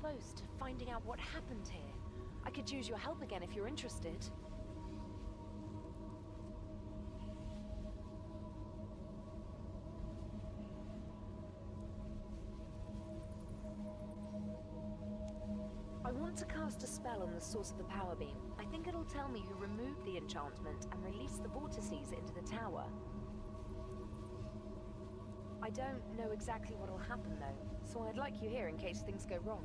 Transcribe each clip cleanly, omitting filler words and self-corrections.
close to finding out what happened here. I could use your help again if you're interested. I want to cast a spell on the source of the power beam. I think it'll tell me who removed the enchantment and released the vortices into the tower. I don't know exactly what'll happen though, so I'd like you here in case things go wrong.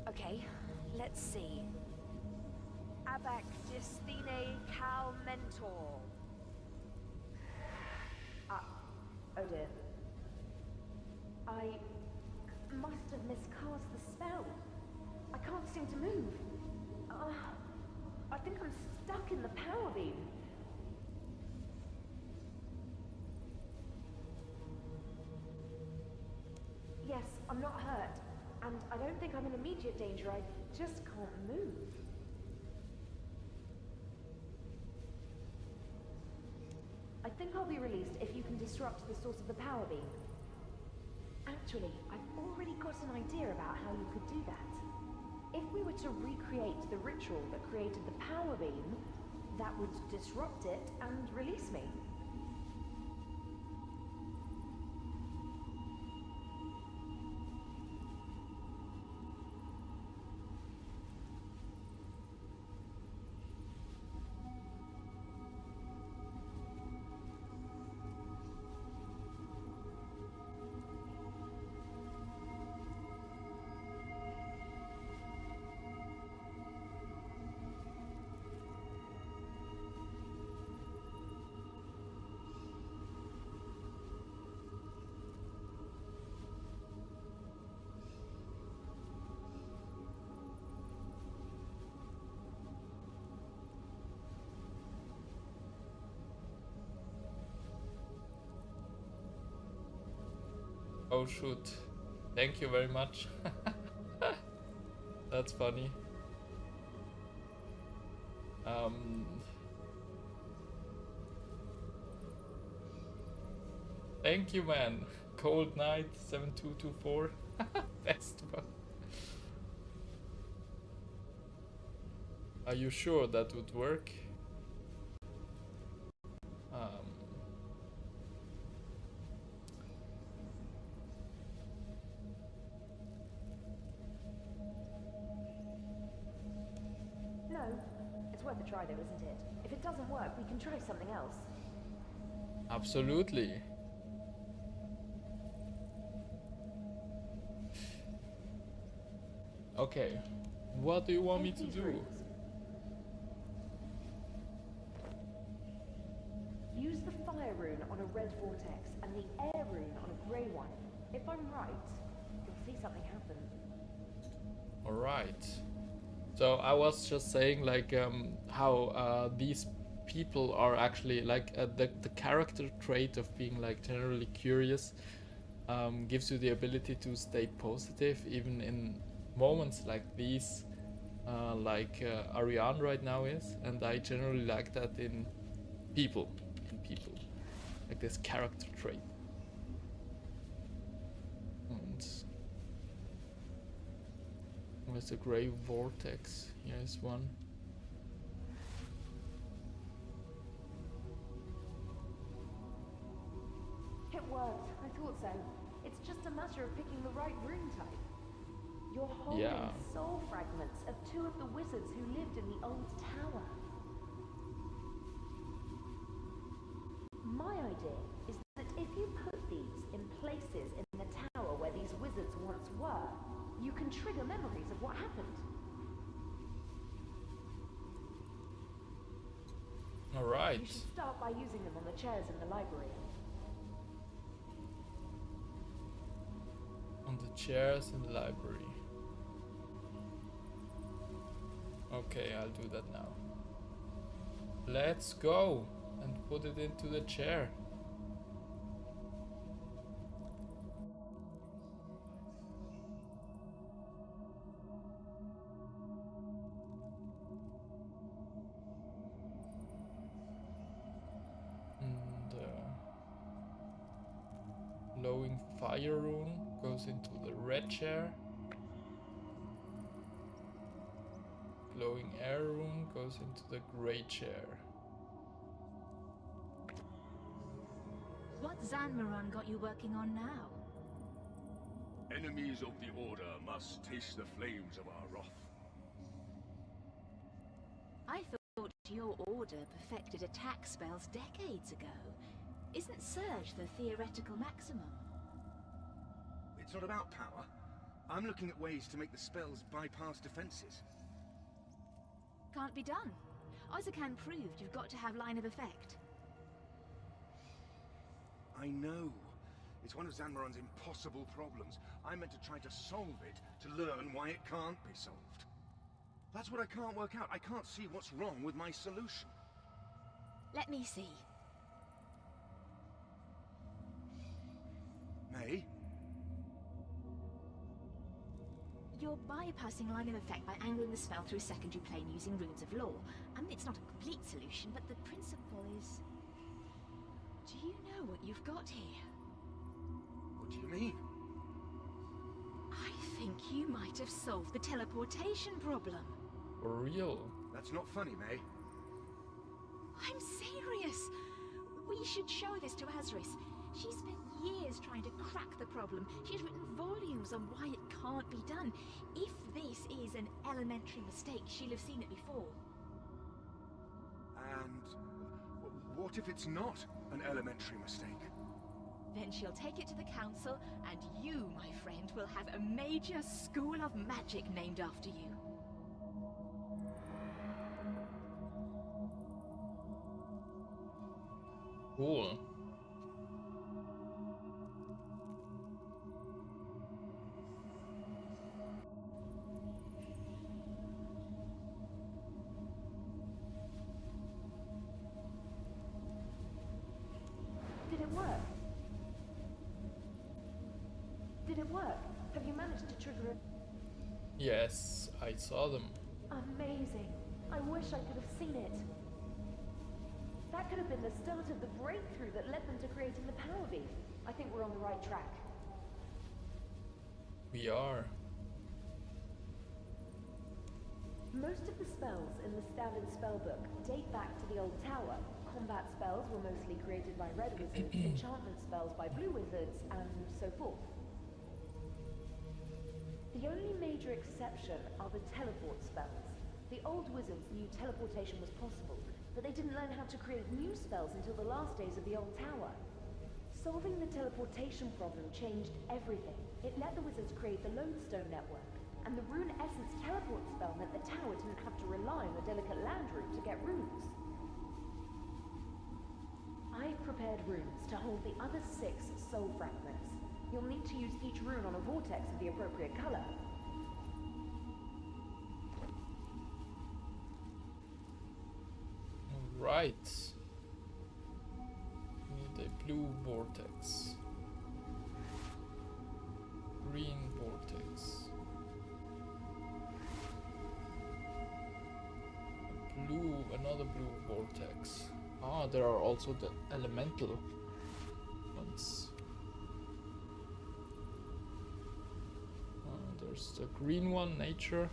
Okay, let's see. Abac Destine Cal Mentor. Oh dear. I must have miscast the spell. I can't seem to move. I think I'm stuck in the power beam. Yes, I'm not hurt. And I don't think I'm in immediate danger, I just can't move. I think I'll be released if you can disrupt the source of the power beam. Actually, I've already got an idea about how you could do that. If we were to recreate the ritual that created the power beam, that would disrupt it and release me. Oh shoot. Thank you very much. That's funny. Thank you, man. Cold Night 7224. Best one. Are you sure that would work? No, it's worth a try though, isn't it? If it doesn't work, we can try something else. Absolutely. Okay, what do you want me to do? Use the fire rune on a red vortex and the air rune on a grey one. If I'm right, you'll see something happen. Alright. So I was just saying like how these people are actually like the character trait of being like generally curious gives you the ability to stay positive even in moments like these, like Ariane right now is, and I generally like that in people, like this character trait. And there's a grey vortex. Here's one. It worked. I thought so. It's just a matter of picking the right rune type. You're holding soul fragments of two of the wizards who lived in the old tower. My idea is that if you put these in places in the tower where these wizards once were, you can trigger memories of what happened. Alright. You should start by using them on the chairs in the library. On the chairs in the library. Okay, I'll do that now. Let's go and put it into the chair. glowing fire rune goes into the red chair. Glowing air rune goes into the grey chair. What Zanmaron got you working on now? Enemies of the Order must taste the flames of our wrath. I thought your order perfected attack spells decades ago. Isn't Surge the theoretical maximum? It's not about power. I'm looking at ways to make the spells bypass defenses. Can't be done. Ozakan proved you've got to have line of effect. I know. It's one of Zanmaron's impossible problems. I meant to try to solve it, to learn why it can't be solved. That's what I can't work out. I can't see what's wrong with my solution. Let me see. May? You're bypassing line of effect by angling the spell through a secondary plane using runes of law. I mean, it's not a complete solution, but the principle is... Do you know what you've got here? What do you mean? I think you might have solved the teleportation problem. For real? That's not funny, May. I'm serious. We should show this to Azris. She spent years trying to crack the problem. She's written volumes on why it can't be done. If this is an elementary mistake, she'll have seen it before. And what if it's not an elementary mistake? Then she'll take it to the council, and you, my friend, will have a major school of magic named after you. Cool. Did it work? Did it work? Have you managed to trigger it? Yes, I saw them. Amazing. I wish I could have seen it. That could have been the start of the breakthrough that led them to creating the power beam. I think we're on the right track. We are. Most of the spells in the standard spellbook date back to the old tower. Combat spells were mostly created by red wizards, enchantment spells by blue wizards, and so forth. The only major exception are the teleport spells. The old wizards knew teleportation was possible, but they didn't learn how to create new spells until the last days of the old tower. Solving the teleportation problem changed everything. It let the wizards create the lodestone network, and the rune essence teleport spell meant the tower didn't have to rely on the delicate land route to get runes. I've prepared runes to hold the other 6 soul fragments. You'll need to use each rune on a vortex of the appropriate color. Right. Need a blue vortex. Green vortex. Another blue vortex. Ah, there are also the elemental ones. There's the green one, nature.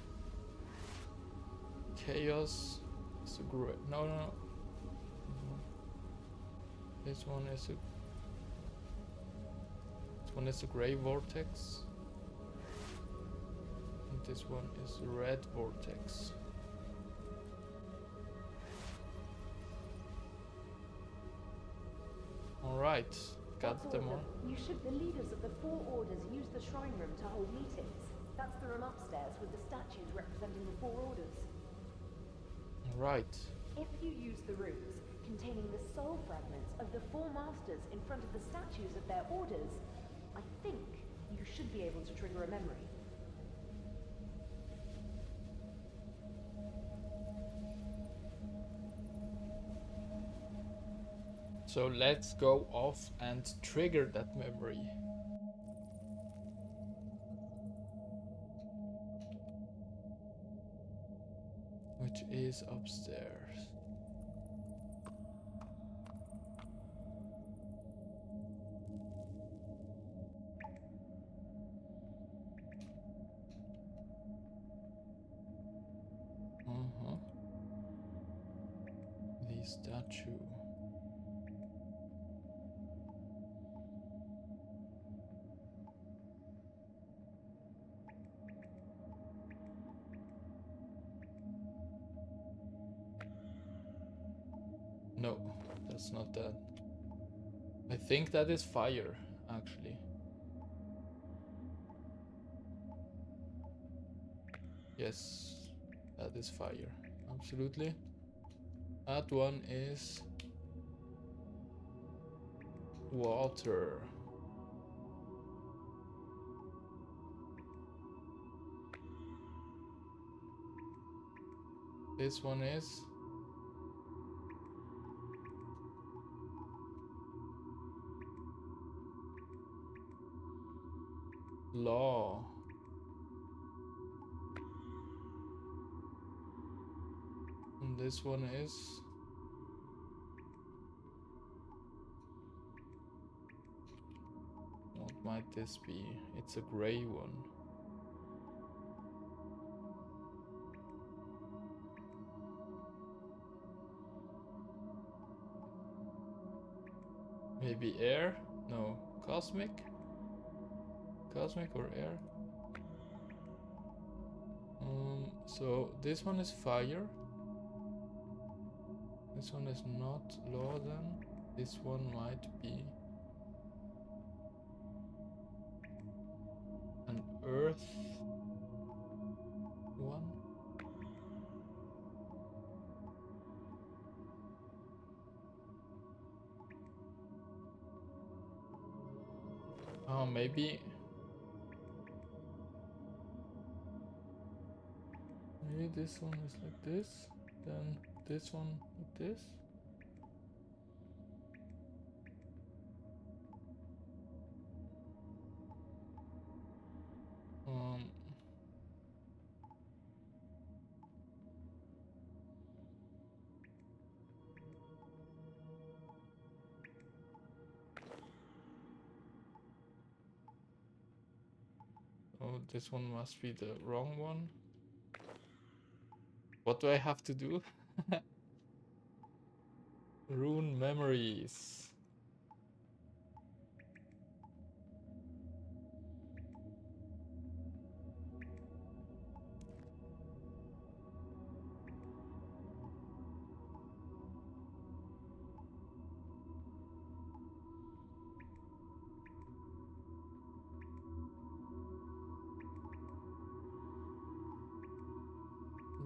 Chaos. It's a gray. No. This one is a gray vortex. And this one is a red vortex. Alright, got That's them all all. of them. The leaders of the 4 orders use the shrine room to hold meetings. That's the room upstairs with the statues representing the 4 orders. Right. If you use the runes containing the soul fragments of the 4 masters in front of the statues of their orders, I think you should be able to trigger a memory. So let's go off and trigger that memory. Which is upstairs. statue. No, that's not that. I think that is fire, actually. Yes, that is fire. Absolutely. That one is water. This one is law. And this one is what might this be? It's a gray one. Maybe air? No, cosmic? Cosmic or air? So this one is fire. This one is not law then. This one might be an earth one. Oh, maybe this one is like this, then this one like this. Oh, this one must be the wrong one. What do I have to do? Rune memories.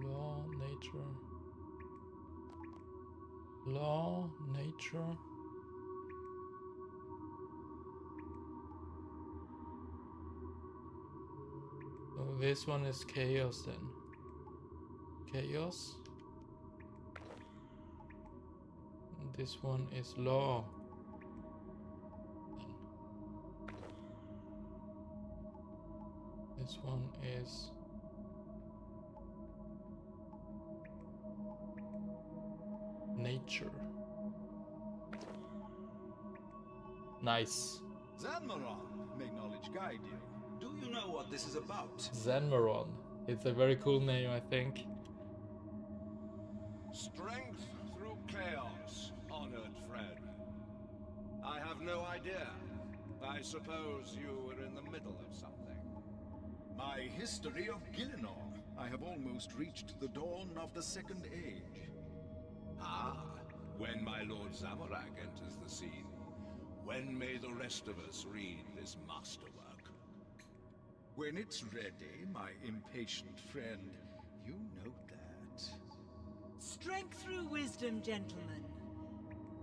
Law, nature. Law, nature. So this one is chaos then. Chaos. And this one is law. This one is nature. Nice. Zanmaron, may knowledge guide you. Do you know what this is about? Zenmaron. It's a very cool name, I think. Strength through chaos, honored friend. I have no idea. I suppose you were in the middle of something. My history of Gillinor. I have almost reached the dawn of the Second Age. Ah, when my Lord Zamorak enters the scene, when may the rest of us read this masterwork? When it's ready, my impatient friend, you know that. Strength through wisdom, gentlemen.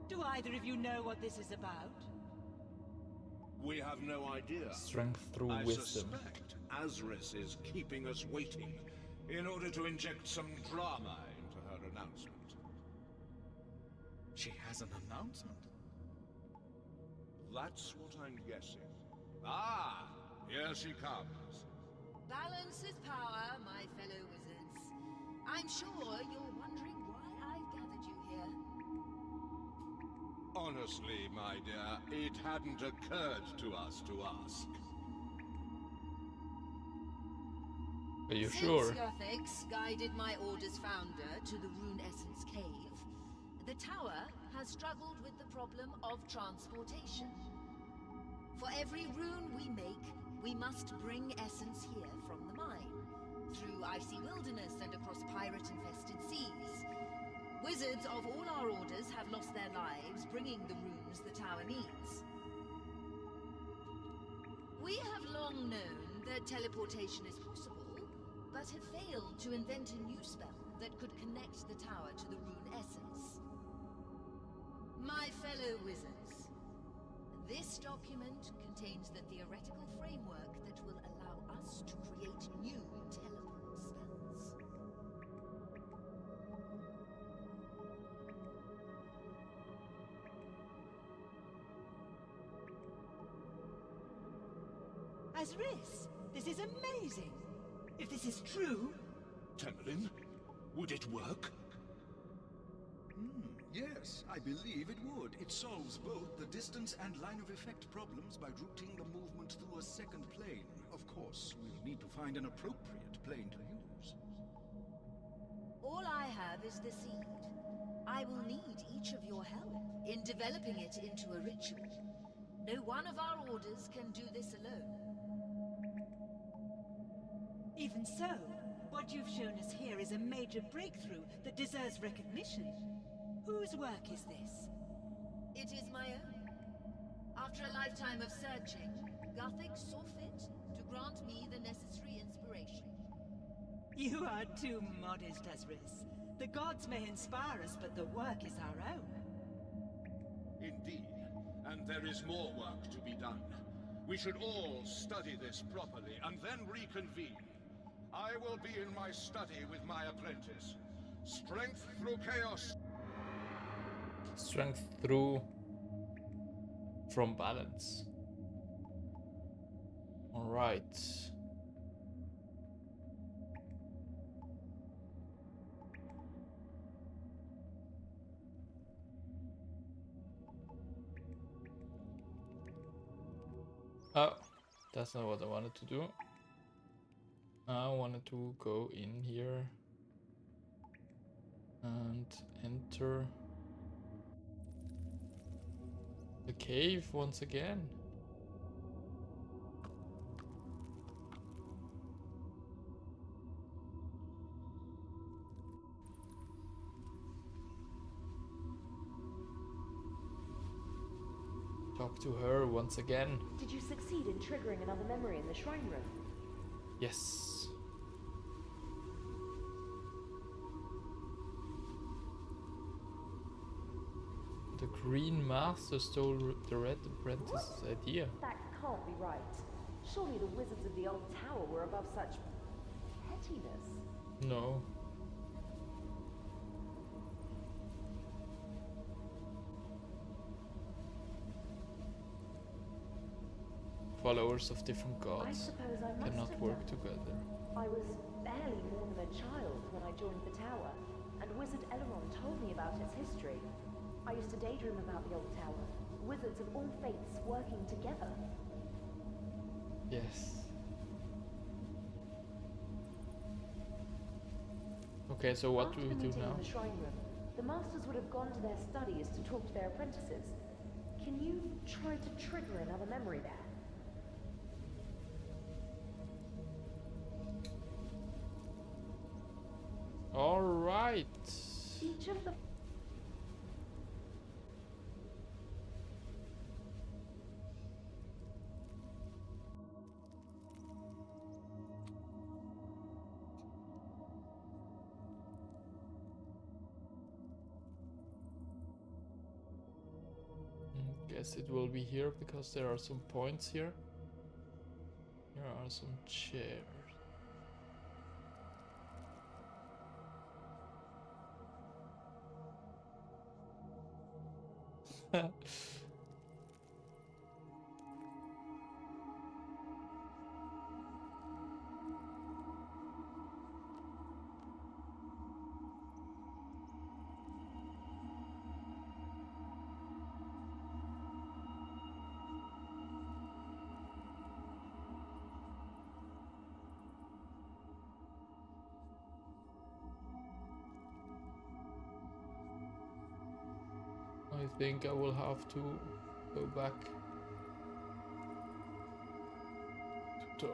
Do either of you know what this is about? We have no idea. Strength through I wisdom. suspect Azris is keeping us waiting in order to inject some drama into her announcement. She has an announcement. That's what I'm guessing. Ah, here she comes. Balance is power, my fellow wizards. I'm sure you're wondering why I've gathered you here. Honestly, my dear, it hadn't occurred to us to ask. Are you Since sure? Yothics guided my order's founder to the Rune Essence Cave, The tower has struggled with the problem of transportation. For every rune we make, we must bring essence here from the mine, through icy wilderness and across pirate-infested seas. Wizards of all our orders have lost their lives bringing the runes the tower needs. We have long known that teleportation is possible, but have failed to invent a new spell that could connect the tower to the rune essence. My fellow wizards, this document contains the theoretical framework that will allow us to create new teleport spells. Azris, this is amazing. If this is true... Temmelin, would it work? Yes, I believe it would. It solves both the distance and line of effect problems by routing the movement through a second plane. Of course, we'll need to find an appropriate plane to use. All I have is the seed. I will need each of your help in developing it into a ritual. No one of our orders can do this alone. Even so, what you've shown us here is a major breakthrough that deserves recognition. Whose work is this? It is my own. After a lifetime of searching, Gothic saw fit to grant me the necessary inspiration. You are too modest, Azris. The gods may inspire us, but the work is our own. Indeed. And there is more work to be done. We should all study this properly and then reconvene. I will be in my study with my apprentice. Strength through chaos. Strength through from balance. All right. Oh, that's not what I wanted to do. I wanted to go in here and enter the cave once again. Talk to her once again. Did you succeed in triggering another memory in the shrine room? Yes. The Green Master stole the Red Apprentice's idea. That can't be right. Surely the wizards of the old tower were above such pettiness. No. Followers of different I gods suppose I must cannot have work done. together. I was barely more than a child when I joined the tower, and Wizard Elrond told me about its history. I used to daydream about the old tower, wizards of all faiths working together. Yes. Okay, so what After do we the do meeting now? in the shrine room, the masters would have gone to their studies to talk to their apprentices. Can you try to trigger another memory there? All right. Each of the Guess it will be here because there are some points here. Here are some chairs. I think I will have to go back to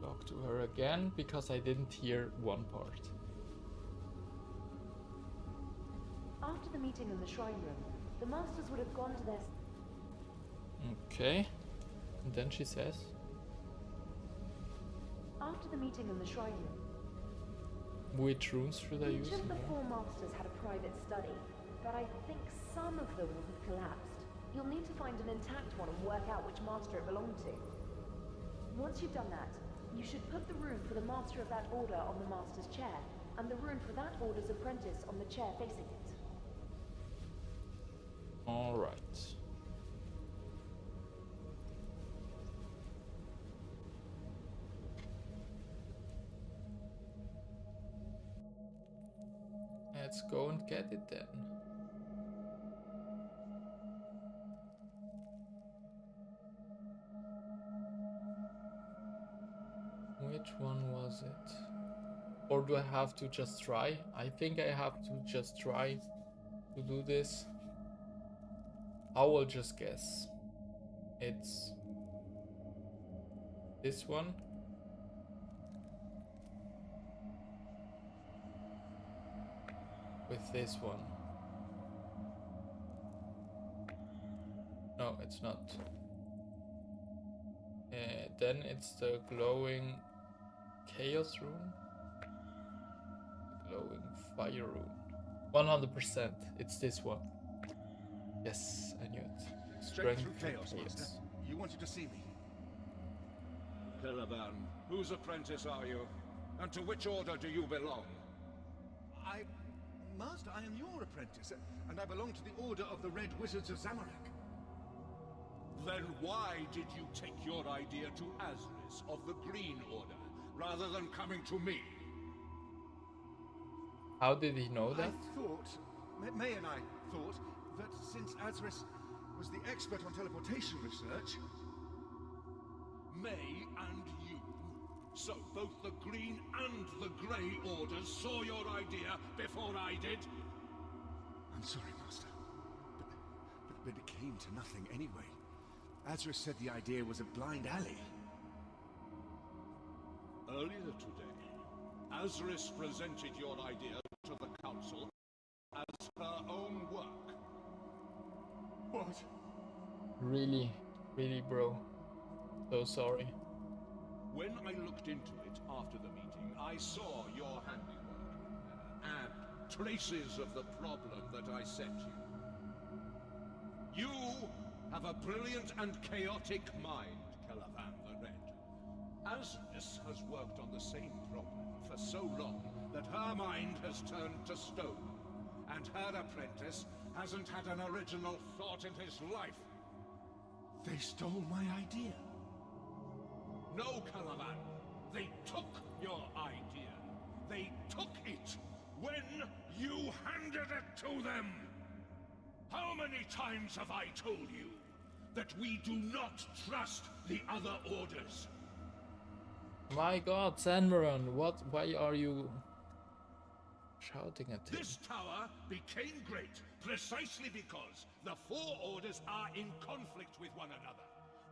talk to her again because I didn't hear one part. After the meeting in the shrine room, the masters would have gone to their... Okay. And then she says, After the meeting in the shrine room, which runes should I use? each of the 4 masters had a private study, but I think some of them will have collapsed. You'll need to find an intact one and work out which master it belonged to. Once you've done that, you should put the rune for the master of that order on the master's chair, and the rune for that order's apprentice on the chair facing it. All right. Let's go and get it then. Which one was it? Or do I have to just try? I think I have to just try to do this. I will just guess. It's this one. With this one. No, it's not. Then it's the glowing chaos rune. Glowing fire rune. 100%. It's this one. Yes, I knew it. Straight through chaos, Master. You wanted to see me. Caravan, whose apprentice are you? And to which order do you belong? Master, I am your apprentice, and I belong to the Order of the Red Wizards of Zamorak. Then why did you take your idea to Azris of the Green Order, rather than coming to me? How did he know that? I thought, May and I thought, that since Azris was the expert on teleportation research... May and you. So both the Green and the Grey Orders saw your idea before I did? I'm sorry, Master. But it came to nothing anyway. Azris said the idea was a blind alley. Earlier today, Azris presented your idea to the Council as her own work. What? Really, bro. So sorry. When I looked into it after the meeting, I saw your handiwork and traces of the problem that I sent you. You have a brilliant and chaotic mind, Calavan the Red. Azris has worked on the same problem for so long that her mind has turned to stone, and her apprentice hasn't had an original thought in his life. They stole my idea. No, Calavan. They took your idea. They took it when you handed it to them. How many times have I told you that we do not trust the other orders? My God, Sanmaran, what? Why are you shouting at him? This tower became great precisely because the 4 orders are in conflict with one another.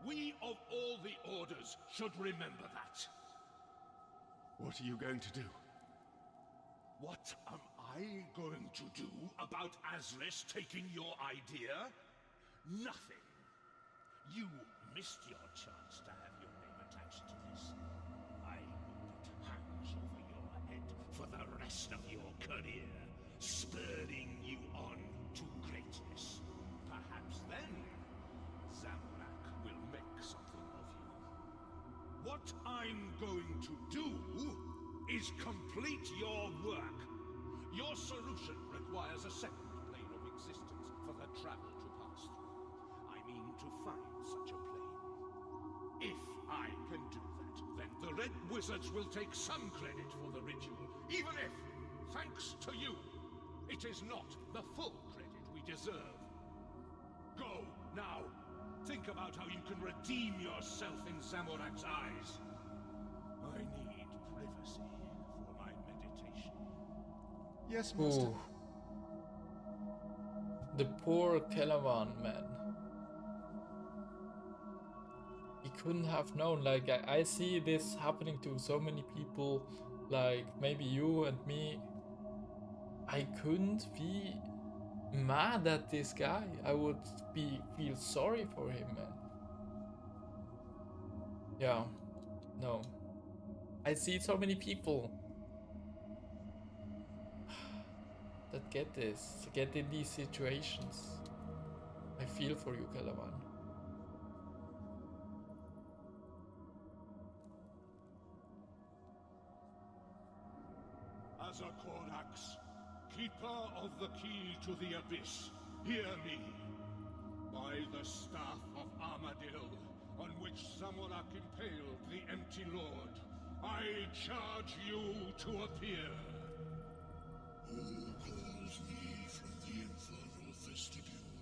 We of all the orders should remember that. What are you going to do? What am I going to do about Azris taking your idea? Nothing. You missed your chance to have your name attached to this. I hope it hangs over your head for the rest of your career, spurring you on to greatness. Perhaps then, Zamorak will make something of you. What I'm going to do is complete your work. Your solution requires a second plane of existence for the travel to pass through. I mean to find such a plane. If I can do that, then the Red Wizards will take some credit for the ritual, even if, thanks to you, it is not the full credit we deserve. Go now, Think about how you can redeem yourself in Zamorak's eyes. I need privacy for my meditation. Yes, Master. Ooh. The poor Calavan man. He couldn't have known. Like, I see this happening to so many people, like maybe you and me. I couldn't be mad at this guy. I would feel sorry for him, man. Yeah, no. I see so many people that get this, get in these situations. I feel for you, Calavan. Azakorax, keeper of the key to the abyss, hear me. By the staff of Armadil, on which Zamorak impaled the Empty Lord, I charge you to appear. Who calls me from the infernal vestibule?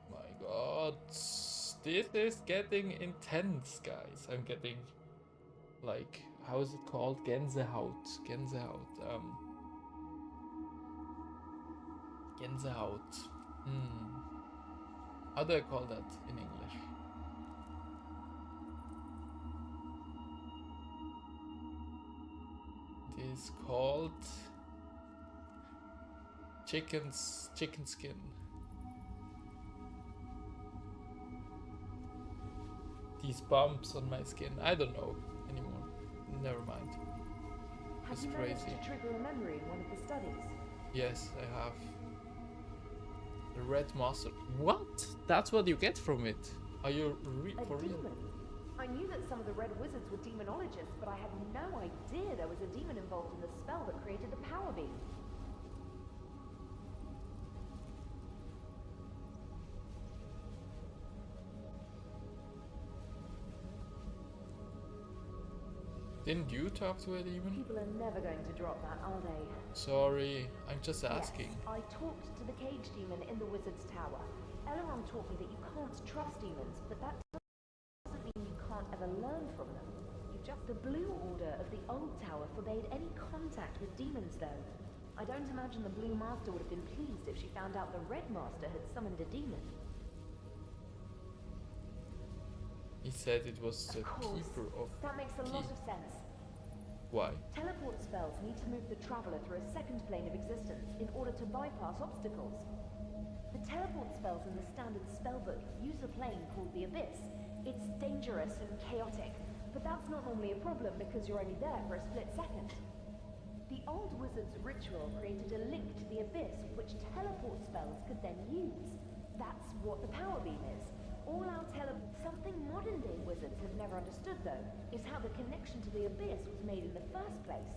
My god. This is getting intense, guys. I'm getting, like, how is it called? Gänsehaut. Gänsehaut. Gänsehaut. How do I call that in English? It is called chicken skin. These bumps on my skin. I don't know anymore. Never mind. Have It's you managed crazy. to trigger a memory in one of the studies? Yes, I have. The Red Master. What? That's what you get from it? Are you A for real? demon? I knew that some of the Red Wizards were demonologists, but I had no idea there was a demon involved in the spell that created the power beam. Didn't you talk to a demon? People are never going to drop that, are they? Sorry, I'm just asking. Yes, I talked to the cage demon in the Wizard's Tower. Elrond taught me that you can't trust demons, but that doesn't mean you can't ever learn from them. The Blue Order of the Old Tower forbade any contact with demons, though. I don't imagine the Blue Master would have been pleased if she found out the Red Master had summoned a demon. He said it was the Of course, keeper of that makes a lot key. of sense. Why? Teleport spells need to move the Traveler through a second plane of existence in order to bypass obstacles. The teleport spells in the standard spellbook use a plane called the Abyss. It's dangerous and chaotic, but that's not normally a problem because you're only there for a split second. The old wizard's ritual created a link to the Abyss which teleport spells could then use. That's what the power beam is. Something modern-day wizards have never understood, though, is how the connection to the Abyss was made in the first place.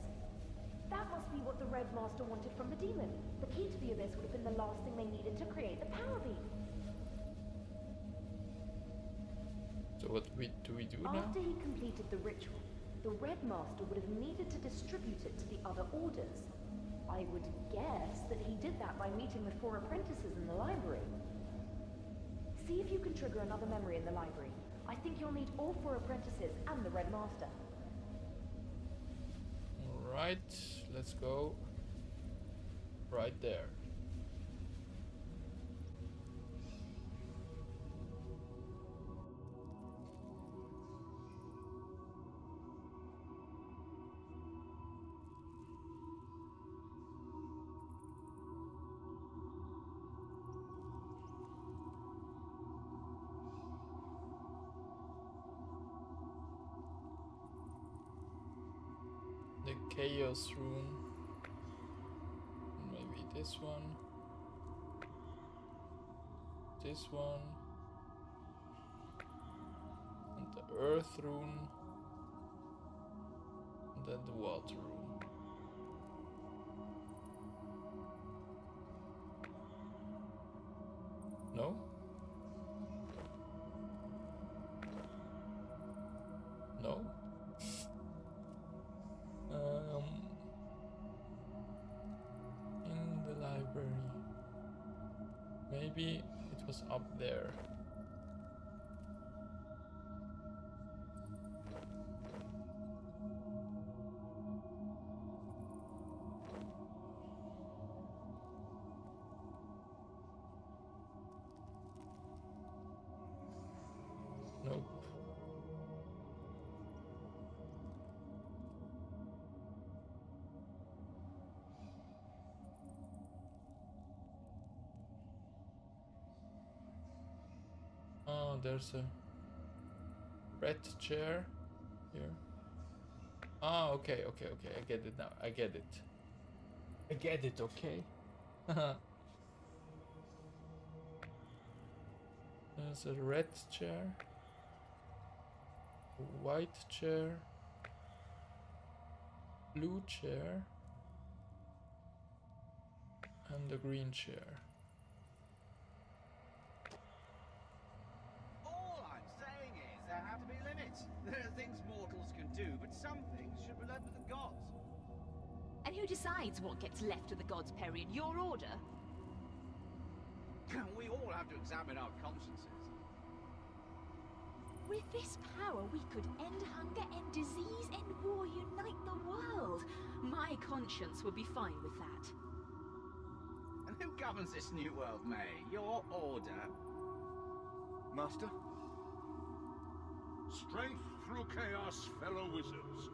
That must be what the Red Master wanted from the demon. The key to the Abyss would have been the last thing they needed to create the power beam. So what do we do now? After he completed the ritual, the Red Master would have needed to distribute it to the other orders. I would guess that he did that by meeting the 4 apprentices in the library. See if you can trigger another memory in the library. I think you'll need all 4 apprentices and the Red Master. Alright, let's go. Right there. The Chaos Rune. Maybe this one. This one. And the Earth Rune. And then the Water Rune. No? No? In the library. maybe it was up there. Nope. Oh, there's a red chair here. Oh, okay, okay, okay. I get it now. I get it. I get it, okay? There's a red chair, a white chair, blue chair, and a green chair. All I'm saying is there have to be limits. There are things mortals can do, but some things should be left to the gods. And who decides what gets left to the gods, Perry? Your order? We all have to examine our consciences. With this power, we could end hunger, end disease, end war, unite the world. My conscience would be fine with that. And who governs this new world, May? Your order? Master? Strength through chaos, fellow wizards.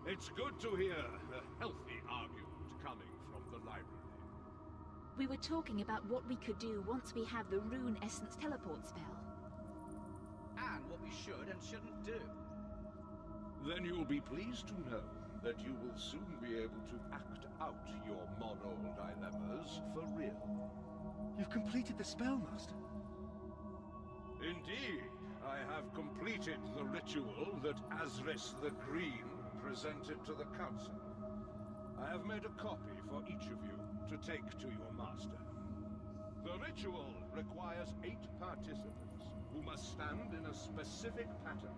It's good to hear a healthy argument coming from the library. We were talking about what we could do once we have the rune essence teleport spell. And what we should and shouldn't do. Then you'll be pleased to know that you will soon be able to act out your moral dilemmas for real. You've completed the spell, Master. Indeed, I have completed the ritual that Azris the Green presented to the Council. I have made a copy for each of you to take to your master. The ritual requires 8 participants who must stand in a specific pattern.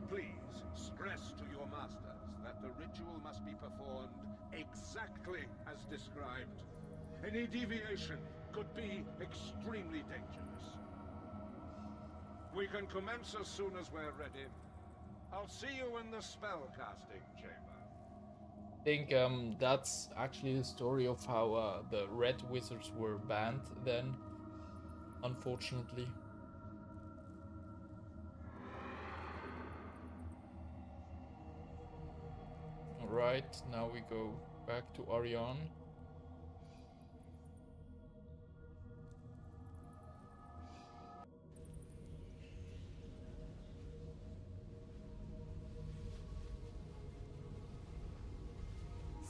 Please stress to your masters that the ritual must be performed exactly as described. Any deviation could be extremely dangerous. We can commence as soon as we're ready. I'll see you in the spellcasting chamber. I think that's actually the story of how the red wizards were banned then, unfortunately. Alright, now we go back to Orion.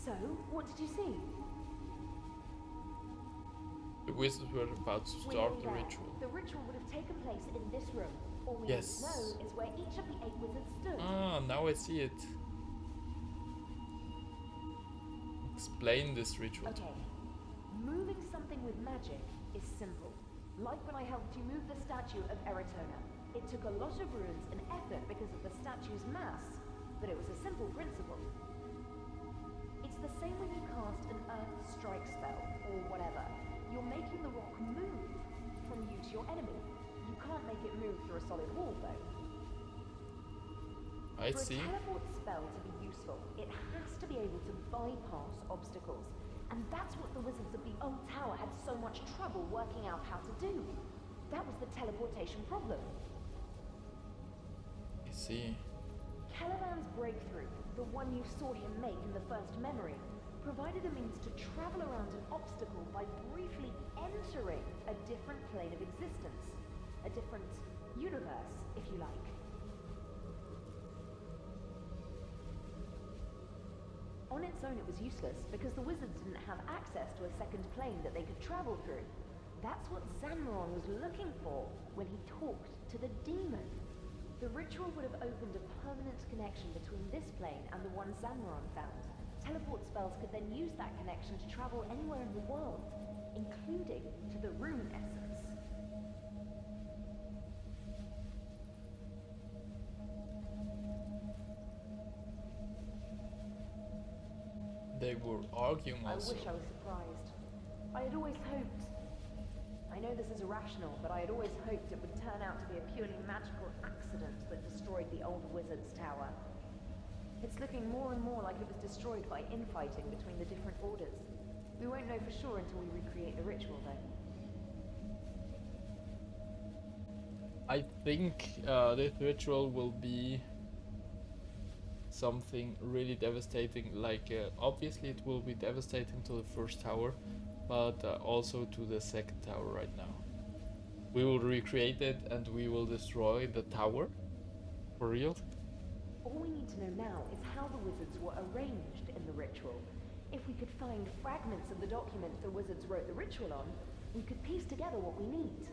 So, what did you see? The wizards were about to start the We're there. ritual. The ritual would have taken place in this room. All we Yes. need to know is where each of the 8 wizards stood. Ah, now I see it. Explain this ritual. Okay. Moving something with magic is simple. Like when I helped you move the statue of Eritona. It took a lot of runes and effort because of the statue's mass, but it was a simple principle. It's the same when you cast an earth strike spell, or whatever. You're making the rock move from you to your enemy. You can't make it move through a solid wall, though. I For see. a teleport spell to be useful, it has to be able to bypass obstacles. And that's what the wizards of the old tower had so much trouble working out how to do. That was the teleportation problem. I see. Caliban's breakthrough, the one you saw him make in the first memory, provided a means to travel around an obstacle by briefly entering a different plane of existence. A different universe, if you like. On its own it was useless, because the wizards didn't have access to a second plane that they could travel through. That's what Zanmaron was looking for when he talked to the demon. The ritual would have opened a permanent connection between this plane and the one Zanmaron found. Teleport spells could then use that connection to travel anywhere in the world, including to the rune essence. They were arguing I also. wish I was surprised. I had always hoped... I I know this is irrational, but I had always hoped it would turn out to be a purely magical accident that destroyed the old wizard's tower. It's looking more and more like it was destroyed by infighting between the different orders. We won't know for sure until we recreate the ritual, though. I think this ritual will be something really devastating. Like, obviously it will be devastating to the first tower, but also to the second tower right now. We will recreate it and we will destroy the tower. For real? All we need to know now is how the wizards were arranged in the ritual. If we could find fragments of the document the wizards wrote the ritual on, we could piece together what we need.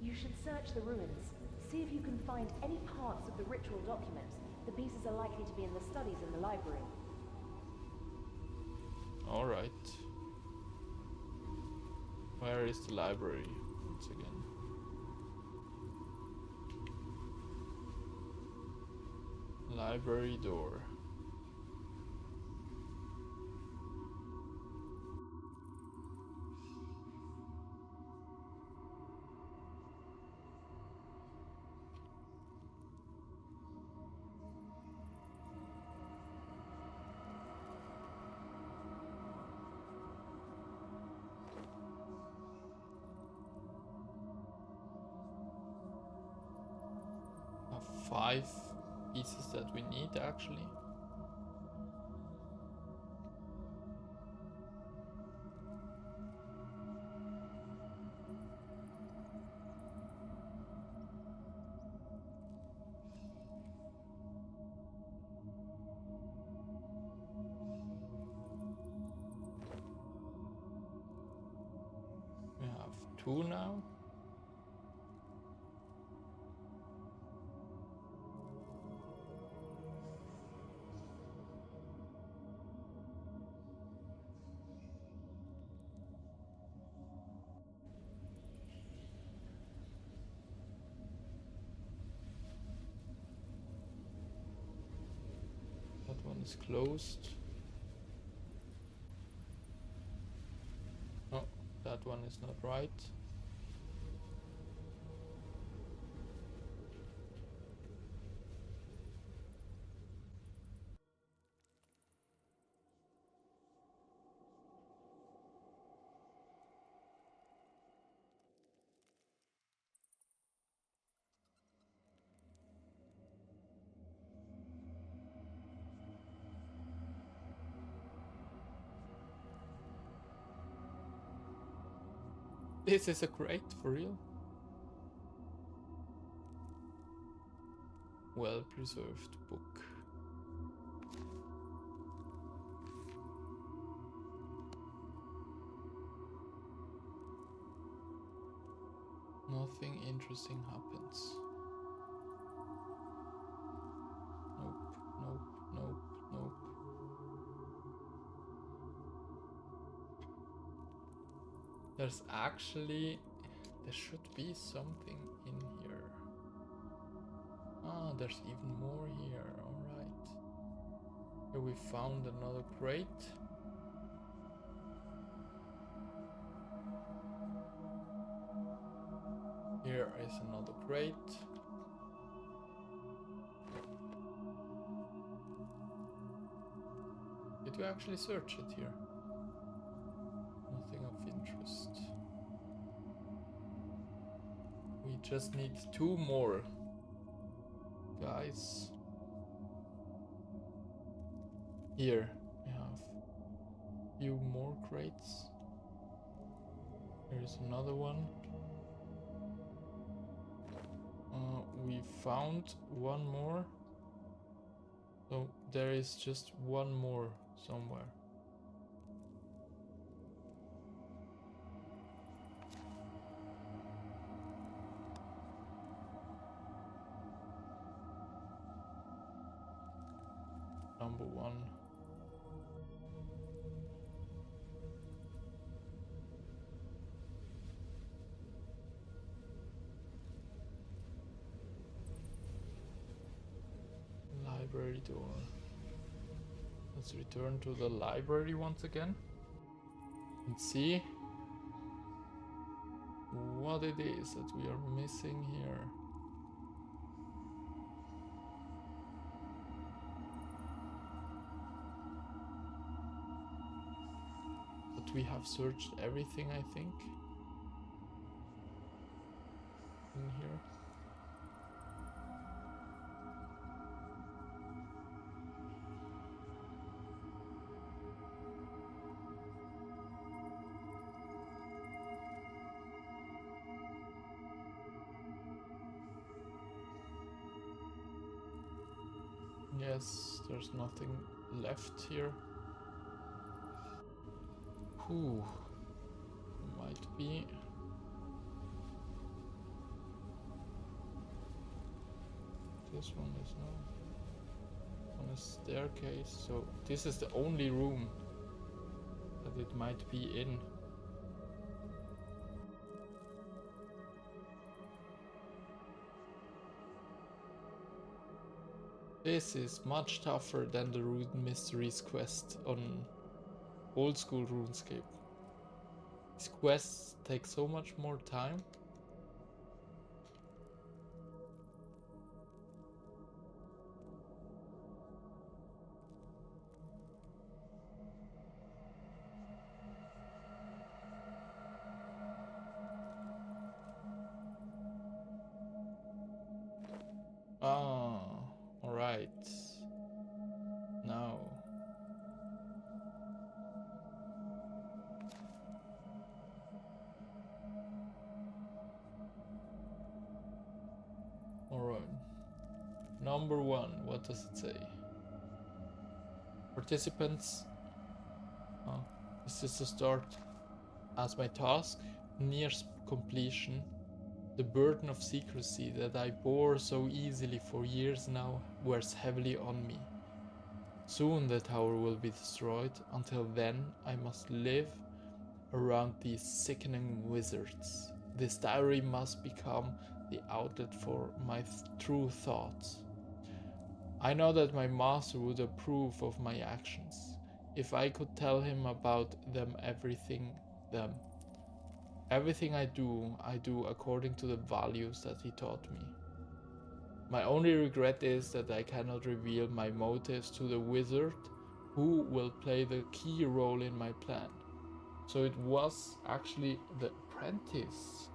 You should search the ruins. See if you can find any parts of the ritual document. The pieces are likely to be in the studies in the library. Alright. Where is the library? Once again. Library door. Have 5 pieces that we need actually. We have 2 now. That one is closed. No, that one is not right. This is a crate, for real? Well preserved book. Nothing interesting happens. Nope, nope, nope, nope. There should be something in here. Ah, there's even more here, alright. Here we found another crate. Here is another crate. Did you actually search it here? Nothing of interest. We just need 2 more, guys. Here we have a few more crates. There is another one. We found 1 more. So there is just 1 more somewhere. Number 1. Library door. Let's return to the library once again and see. what it is that we are missing here. But we have searched everything, I think, in here. Yes, there's nothing left here. Whew. Might be. This one is now on a staircase, so this is the only room that it might be in. This is much tougher than the Rune Mysteries quest on old school RuneScape. These quests take so much more time. Ah, alright. Now. Alright. Number 1, what does it say? Participants. This is to start as my task nears completion. The burden of secrecy that I bore so easily for years now wears heavily on me. Soon the tower will be destroyed. Until then, I must live around these sickening wizards. This diary must become the outlet for my true thoughts. I know that my master would approve of my actions if I could tell him about them. Everything I do according to the values that he taught me. My only regret is that I cannot reveal my motives to the wizard who will play the key role in my plan. So it was actually the apprentice.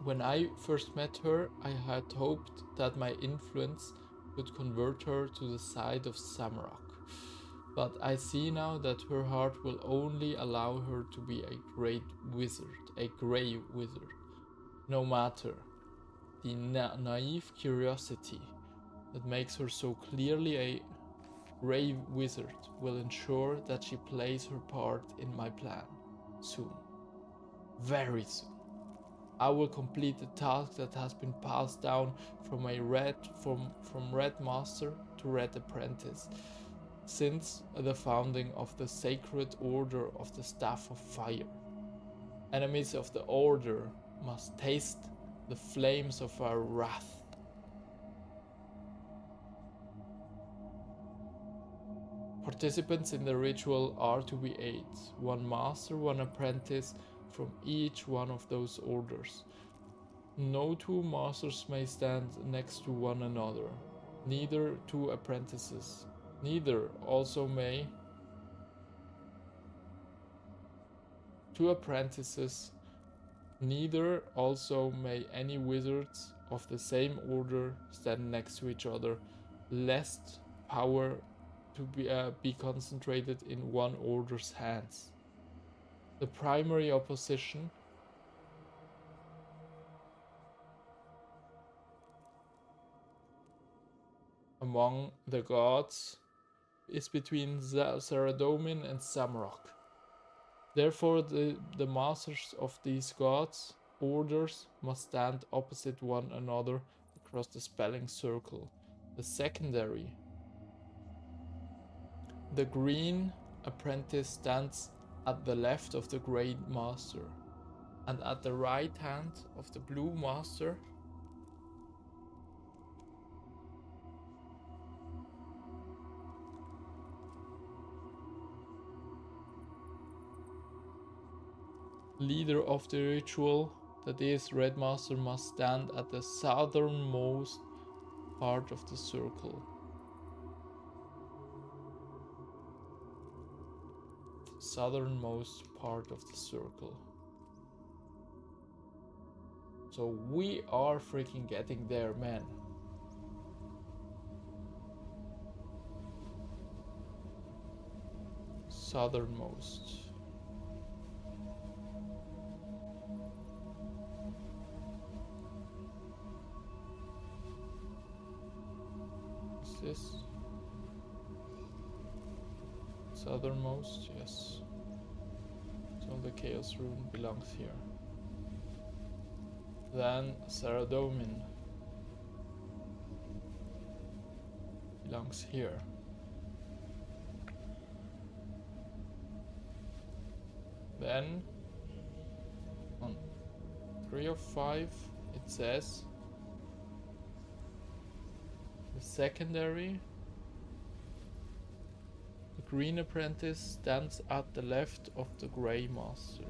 When I first met her, I had hoped that my influence would convert her to the side of Samrock. But I see now that her heart will only allow her to be a great wizard, a grey wizard. No matter, the naive curiosity that makes her so clearly a grey wizard will ensure that she plays her part in my plan. Soon. Very soon. I will complete the task that has been passed down from Red Master to Red Apprentice since the founding of the Sacred Order of the Staff of Fire. Enemies of the Order must taste the flames of our wrath. Participants in the ritual are to be 8, 1 master, 1 apprentice from each one of those orders. No 2 masters may stand next to one another, neither 2 apprentices. Neither also may 2 apprentices, neither also may any wizards of the same order stand next to each other, lest power to be concentrated in one order's hands. The primary opposition among the gods is between Saradomin and Samrock. Therefore, the masters of these gods' orders must stand opposite one another across the spelling circle. The secondary. The green apprentice stands at the left of the grey master, and at the right hand of the blue master. leader of the ritual, that is, Red Master, must stand at the southernmost part of the circle. Southernmost part of the circle. So we are freaking getting there, man. Southernmost. Is this southernmost? Yes. So the Chaos Rune belongs here. Then Saradomin belongs here. Then on 3 of 5 it says the secondary, the Green Apprentice stands at the left of the Grey Master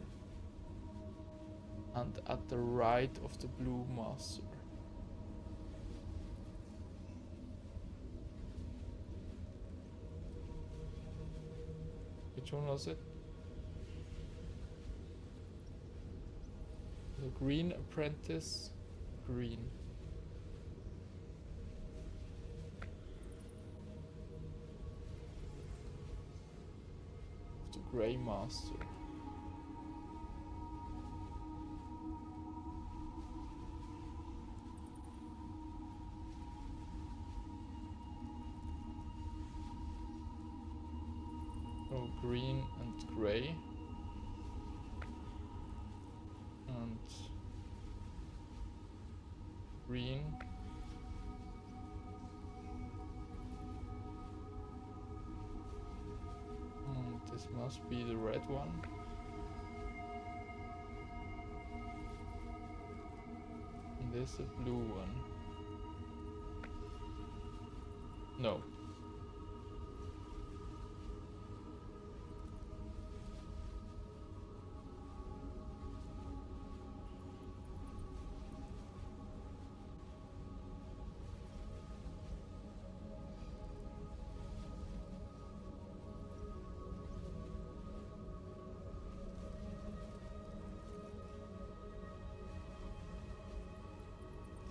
and at the right of the Blue Master. Which one was it? The Green Apprentice, green. The Grey Master. Oh, green and grey. And green. And this must be the red one. And this the blue one. No.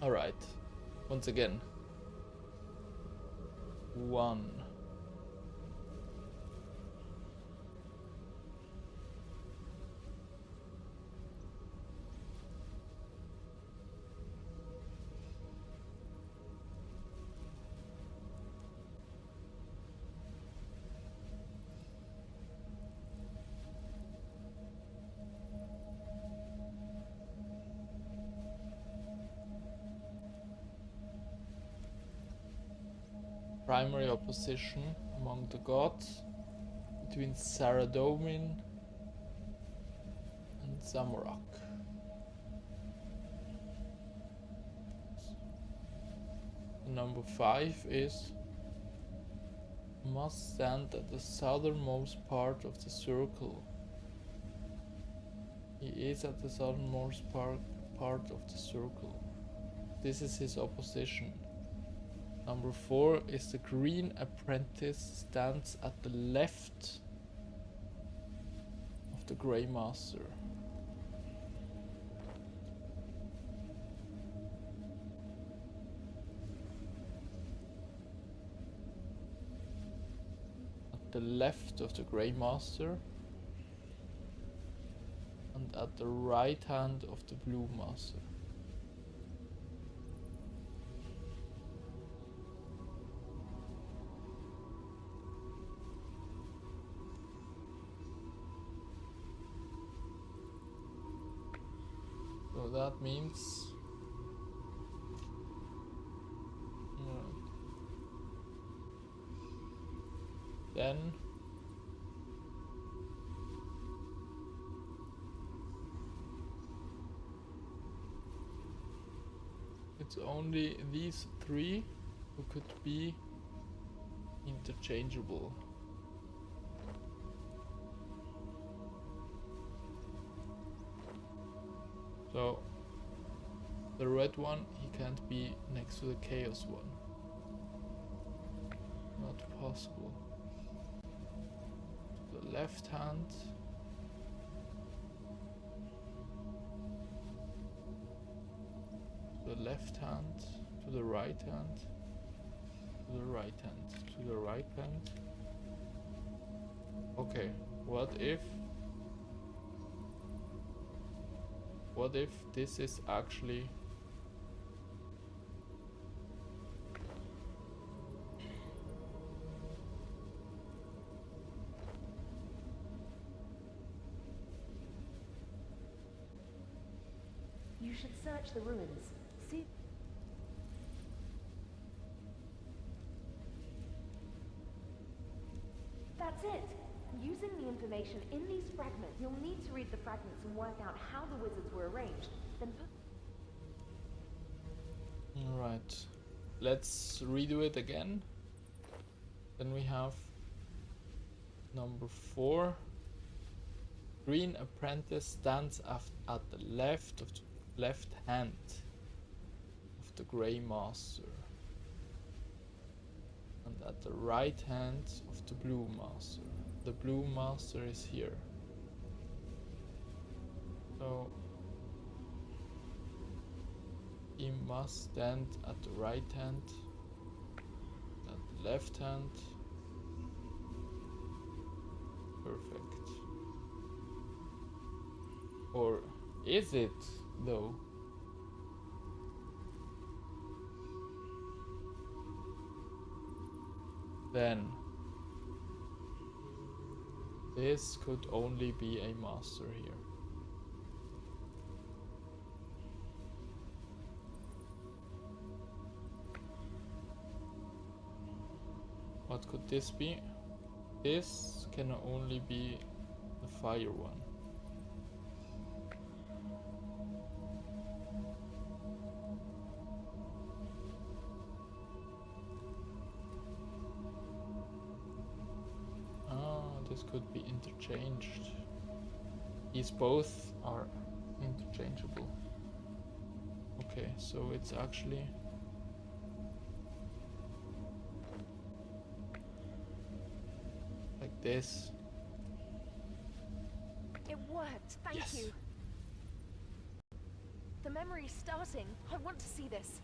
Alright, once again. 1. Primary opposition among the gods between Saradomin and Zamorak. Number 5 is must stand at the southernmost part of the circle. He is at the southernmost part of the circle. This is his opposition. Number 4 is the Green Apprentice stands at the left of the Grey Master. At the left of the Grey Master and at the right hand of the Blue Master. So that means then it's only these 3 who could be interchangeable. So the red one, he can't be next to the chaos one. Not possible. To the left hand. To the left hand. To the right hand. To the right hand. To the right hand. Okay, what if this is actually You should search the ruins. See. That's it. Using the information in these fragments, you'll need to read the fragments and work out how the wizards were arranged. Then put... Alright. Let's redo it again. Then we have number 4. Green apprentice stands at the left hand of the grey master. And at the right hand of the blue master. The blue master is here. So he must stand at the right hand, at the left hand. Perfect. Or is it though? Then this could only be a master here. What could this be? This can only be the fire one. This could be interchanged. These both are interchangeable. Okay, so it's actually like this. It worked, thank Yes. you. The memory's starting. I want to see this.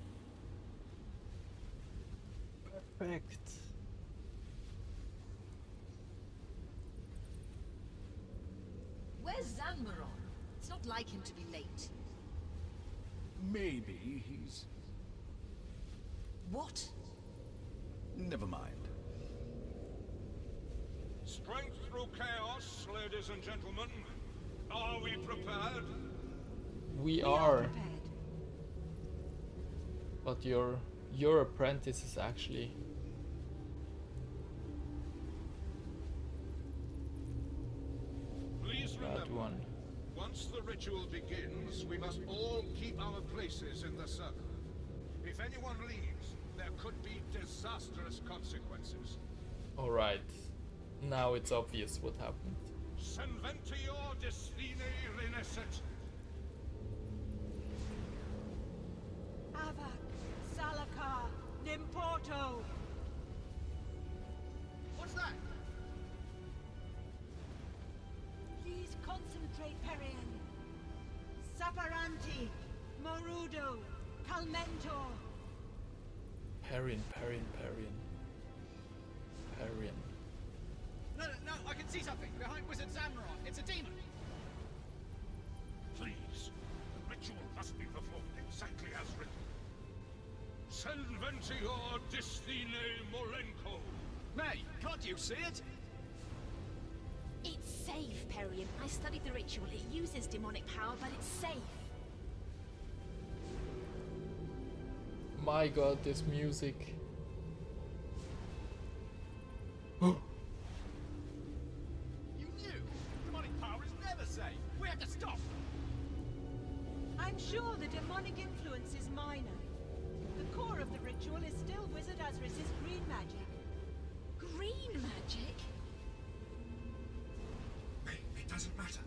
Perfect. Where's Zanmaron? It's not like him to be late. Maybe he's... What? Never mind. Strength through chaos, ladies and gentlemen. Are we prepared? We We are, prepared. but your apprentice is actually Please that remember, one. once the ritual begins, we must all keep our places in the circle. If anyone leaves, there could be disastrous consequences. Alright. Now it's obvious what happened. Senventior destine renescet. Avak, Salakar, Nimporto. What's that? Please concentrate, Perian. Saparanti, Morudo, Calmentor. Perrin. No, I can see something behind Wizard Zanmaron. It's a demon. Please, the ritual must be performed exactly as written. Senventior destine molenko. May, can't you see it? It's safe, Perian. I studied the ritual. It uses demonic power, but it's safe. My god, this music. You knew. Demonic power is never safe. We have to stop. I'm sure the demonic influence is minor. The core of the ritual is still Wizard Azris's green magic. Green magic? It doesn't matter.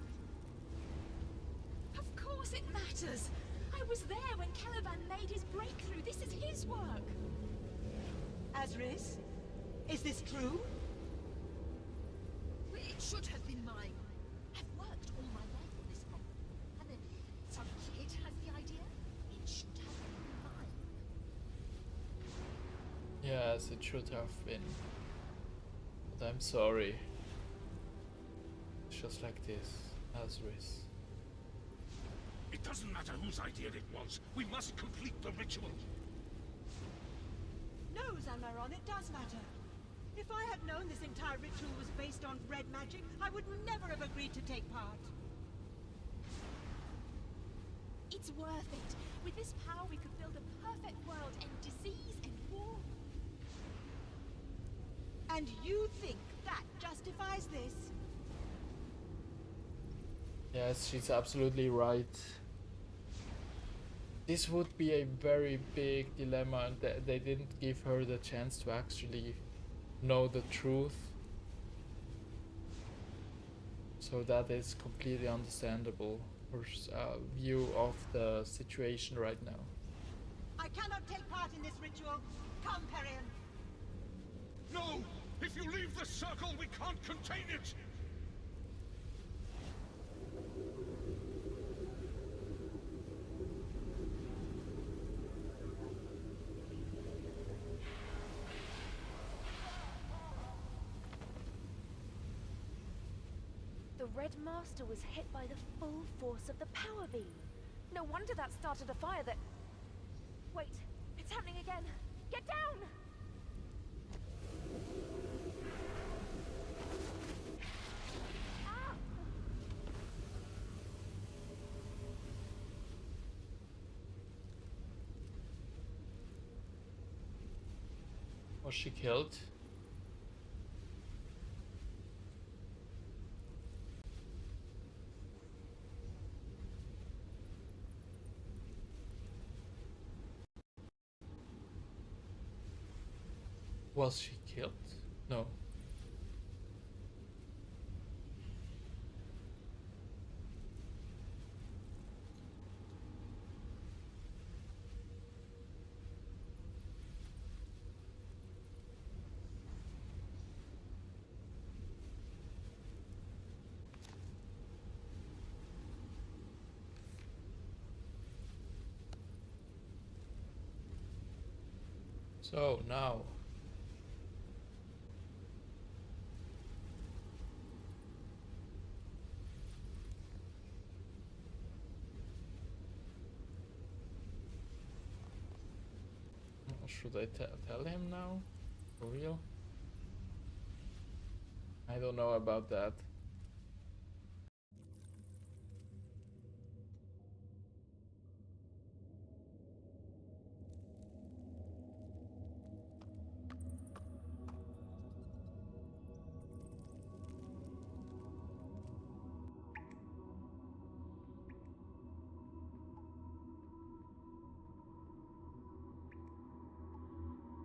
Of course it matters. writers! I was there when Caliban made his breakthrough. This is his work. Azris, is this true? Well, it should have been mine. I've worked all my life on this problem. And then some kid has the idea. It should have been mine. Yes, it should have been. But I'm sorry. It's just like this, Azris. It doesn't matter whose idea it was. We must complete the ritual. No, Zanmaron, it does matter. If I had known this entire ritual was based on red magic, I would never have agreed to take part. It's worth it. With this power, we could build a perfect world, end disease and war. And you think that justifies this? Yes, she's absolutely right. This would be a very big dilemma, and they didn't give her the chance to actually know the truth. So that is completely understandable, her view of the situation right now. I cannot take part in this ritual. Come, Perion. No! If you leave the circle, we can't contain it! The Red Master was hit by the full force of the power beam. No wonder that started a fire that... Wait, it's happening again. Get down! Ah! Was she killed? Was she killed? No. So now. Should I tell him now? For real? I don't know about that.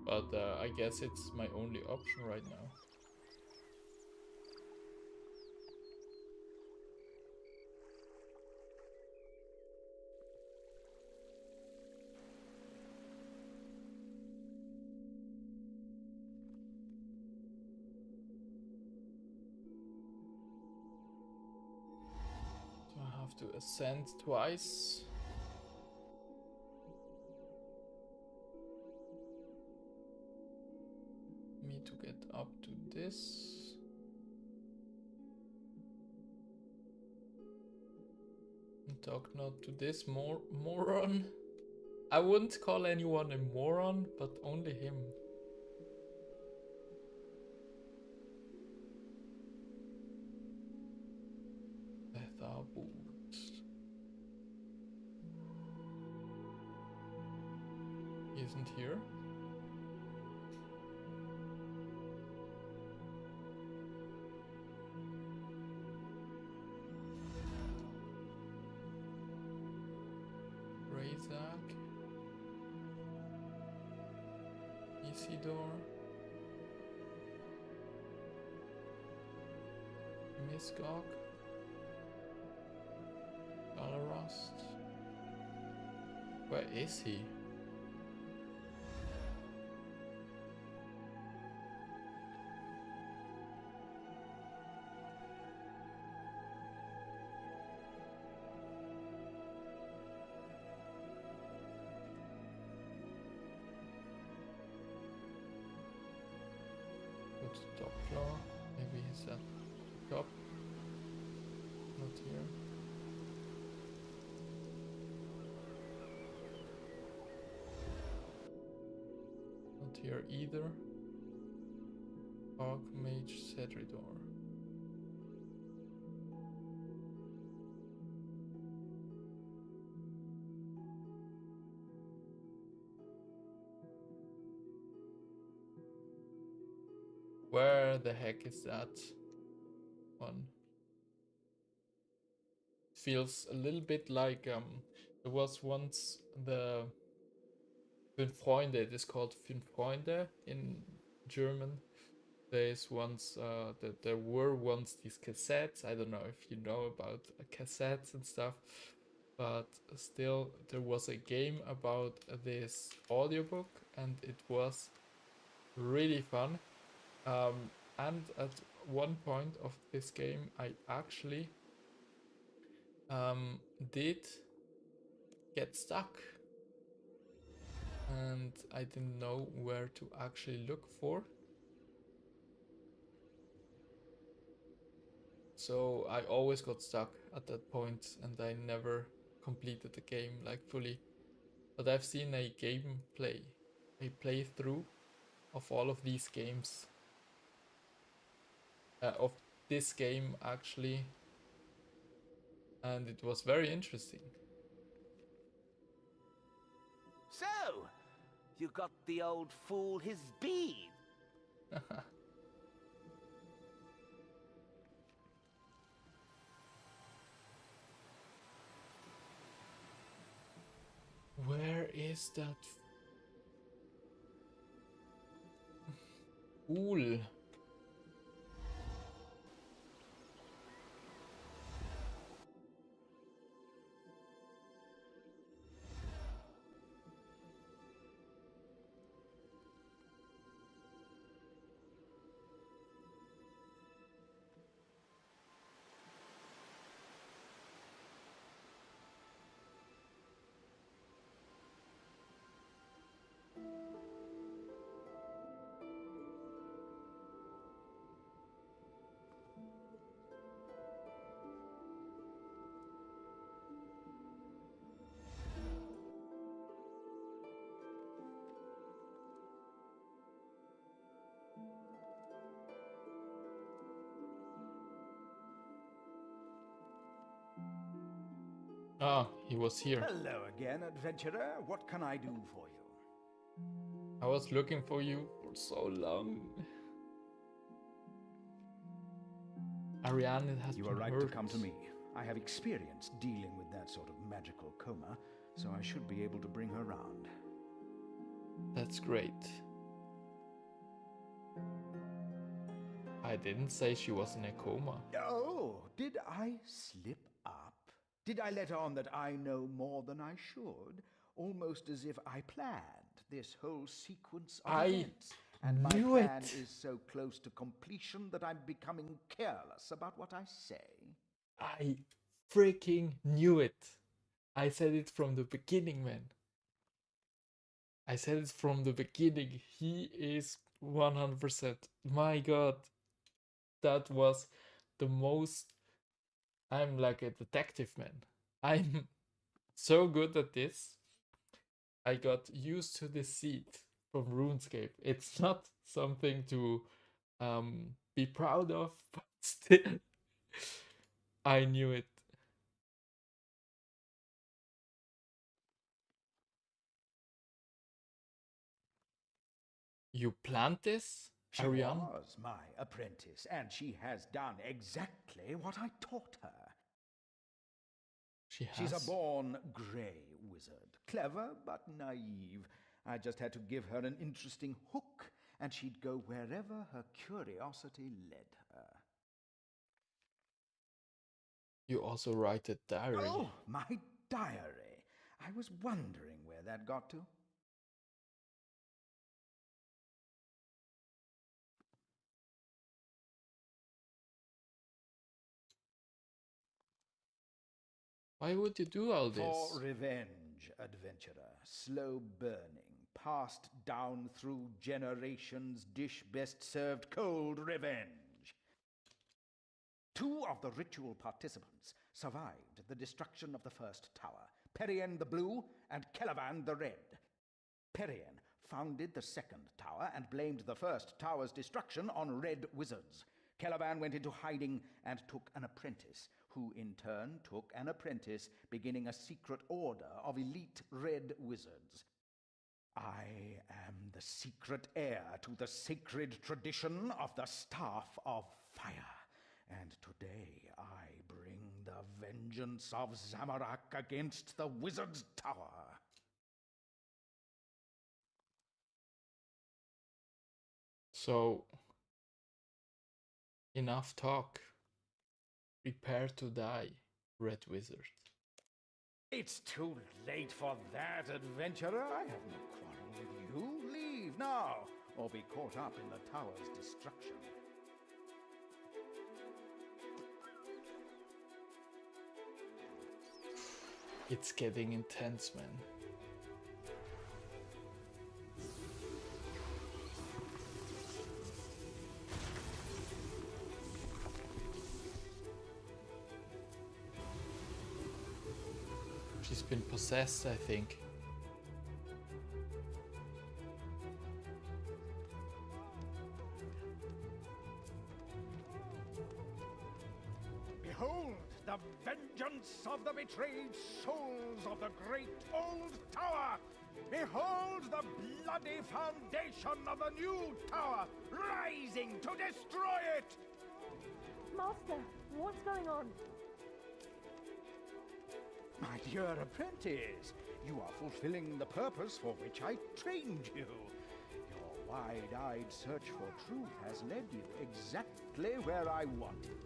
But I guess it's my only option right now. So I have to ascend twice. Me to get up to this. And talk not to this moron. I wouldn't call anyone a moron, but only him. Thou boots. He isn't here. Razak, Isidore, Misgok, Galarast, Where is he? Go to top floor. Maybe he's at the top. Not here. Not here either. Archmage Cedridor. Where the heck is that one? Feels a little bit like there was once the Fünf Freunde. It is called Fünf Freunde in German. There were once these cassettes. I don't know if you know about cassettes and stuff, but still there was a game about this audiobook, and it was really fun. And at one point of this game, I actually did get stuck, and I didn't know where to actually look for. So I always got stuck at that point, and I never completed the game like fully. But I've seen a gameplay, a playthrough of all of these games. Of this game actually, and it was very interesting. So, you got the old fool his bead. Where is that fool? Ah, he was here. Hello again, adventurer. What can I do for you? I was looking for you for so long. Ariane has You been are right hurt. to come to me. I have experience dealing with that sort of magical coma, so I should be able to bring her round. That's great. I didn't say she was in a coma. Oh, did I slip up? Did I let on that I know more than I should? Almost as if I planned this whole sequence of events. And my knew plan it. is so close to completion that I'm becoming careless about what I say. I freaking knew it. I said it from the beginning, man. I said it from the beginning. He is 100%. My god. That was the most. I'm like a detective, man. I'm so good at this. I got used to the seat from RuneScape. It's not something to be proud of, but still, I knew it. You planned this, She Ariane? was my apprentice, and she has done exactly what I taught her. She has. She's a born grey wizard. Clever, but naive. I just had to give her an interesting hook, and she'd go wherever her curiosity led her. You also write a diary. Oh, my diary! I was wondering where that got to. Why would you do all this? For revenge, adventurer. Slow burning, passed down through generations, dish best served cold revenge. 2 of the ritual participants survived the destruction of the first tower, Perien the Blue and Celavan the Red. Perien founded the second tower and blamed the first tower's destruction on red wizards. Celavan went into hiding and took an apprentice, who in turn took an apprentice, beginning a secret order of elite red wizards. I am the secret heir to the sacred tradition of the Staff of Fire, and today I bring the vengeance of Zamorak against the Wizard's Tower. So, enough talk. Prepare to die, Red Wizard. It's too late for that, adventurer. I have no quarrel with you. Leave now, or be caught up in the tower's destruction. It's getting intense, man. She's been possessed, I think. Behold the vengeance of the betrayed souls of the great old tower! Behold the bloody foundation of the new tower, rising to destroy it! Master, what's going on? My dear apprentice, you are fulfilling the purpose for which I trained you. Your wide-eyed search for truth has led you exactly where I wanted.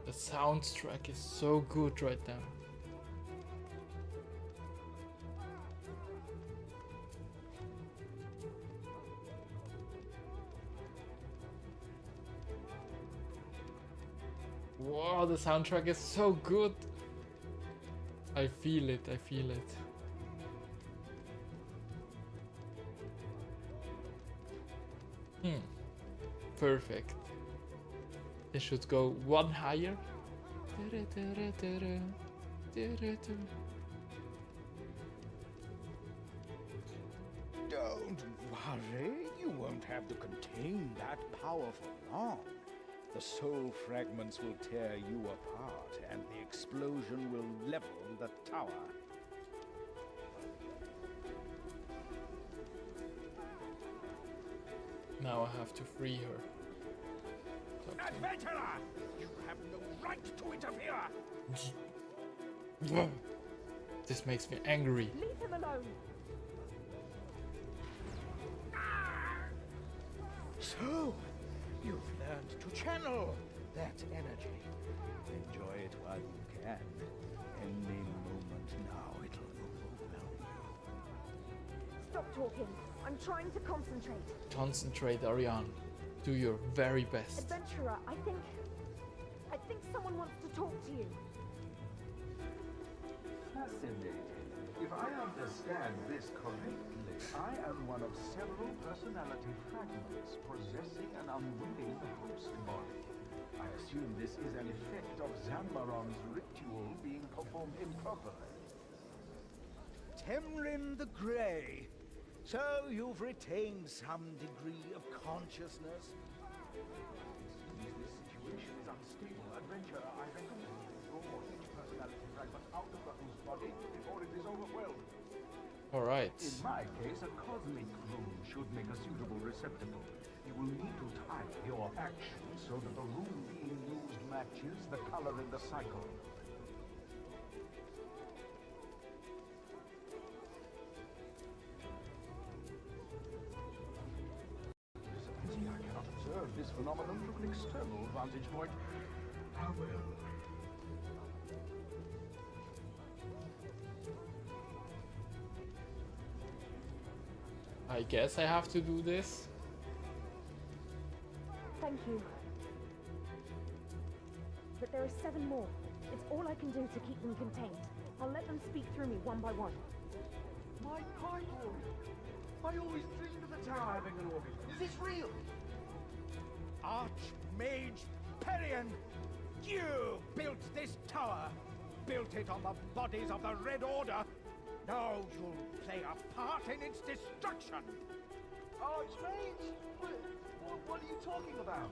The soundtrack is so good right now. Wow, the soundtrack is so good. I feel it, I feel it. Perfect. They should go one higher. Don't worry, you won't have to contain that power for long. The soul fragments will tear you apart, and the explosion will level the tower. Now I have to free her. Adventurer! You have no right to interfere! This makes me angry. Leave him alone! So, you've learned to channel that energy. Enjoy it while you can. Any moment now, it'll overwhelm you. Stop talking. I'm trying to concentrate. Concentrate, Ariane. Do your very best. Adventurer, I think someone wants to talk to you. Fascinating. If I understand this correctly, I am one of several personality fragments possessing an unwilling host body. I assume this is an effect of Zanmaron's ritual being performed improperly. Temrin the Grey. So you've retained some degree of consciousness? Since this situation is unstable, adventurer, I recommend you draw each personality fragment out of the host body before it is overwhelmed. Alright. In my case, a cosmic rune should make a suitable receptacle. You will need to time your actions so that the rune being used matches the color in the cycle. I cannot observe this phenomenon from an external vantage point. How well? I guess I have to do this. Thank you. But there are 7 more. It's all I can do to keep them contained. I'll let them speak through me one by one. My Bible! I always dreamed of the tower having an orbit. Is this real? Archmage Perian, you built this tower. Built it on the bodies of the Red Order. Now you'll play a part in its destruction. Archmage? What are you talking about?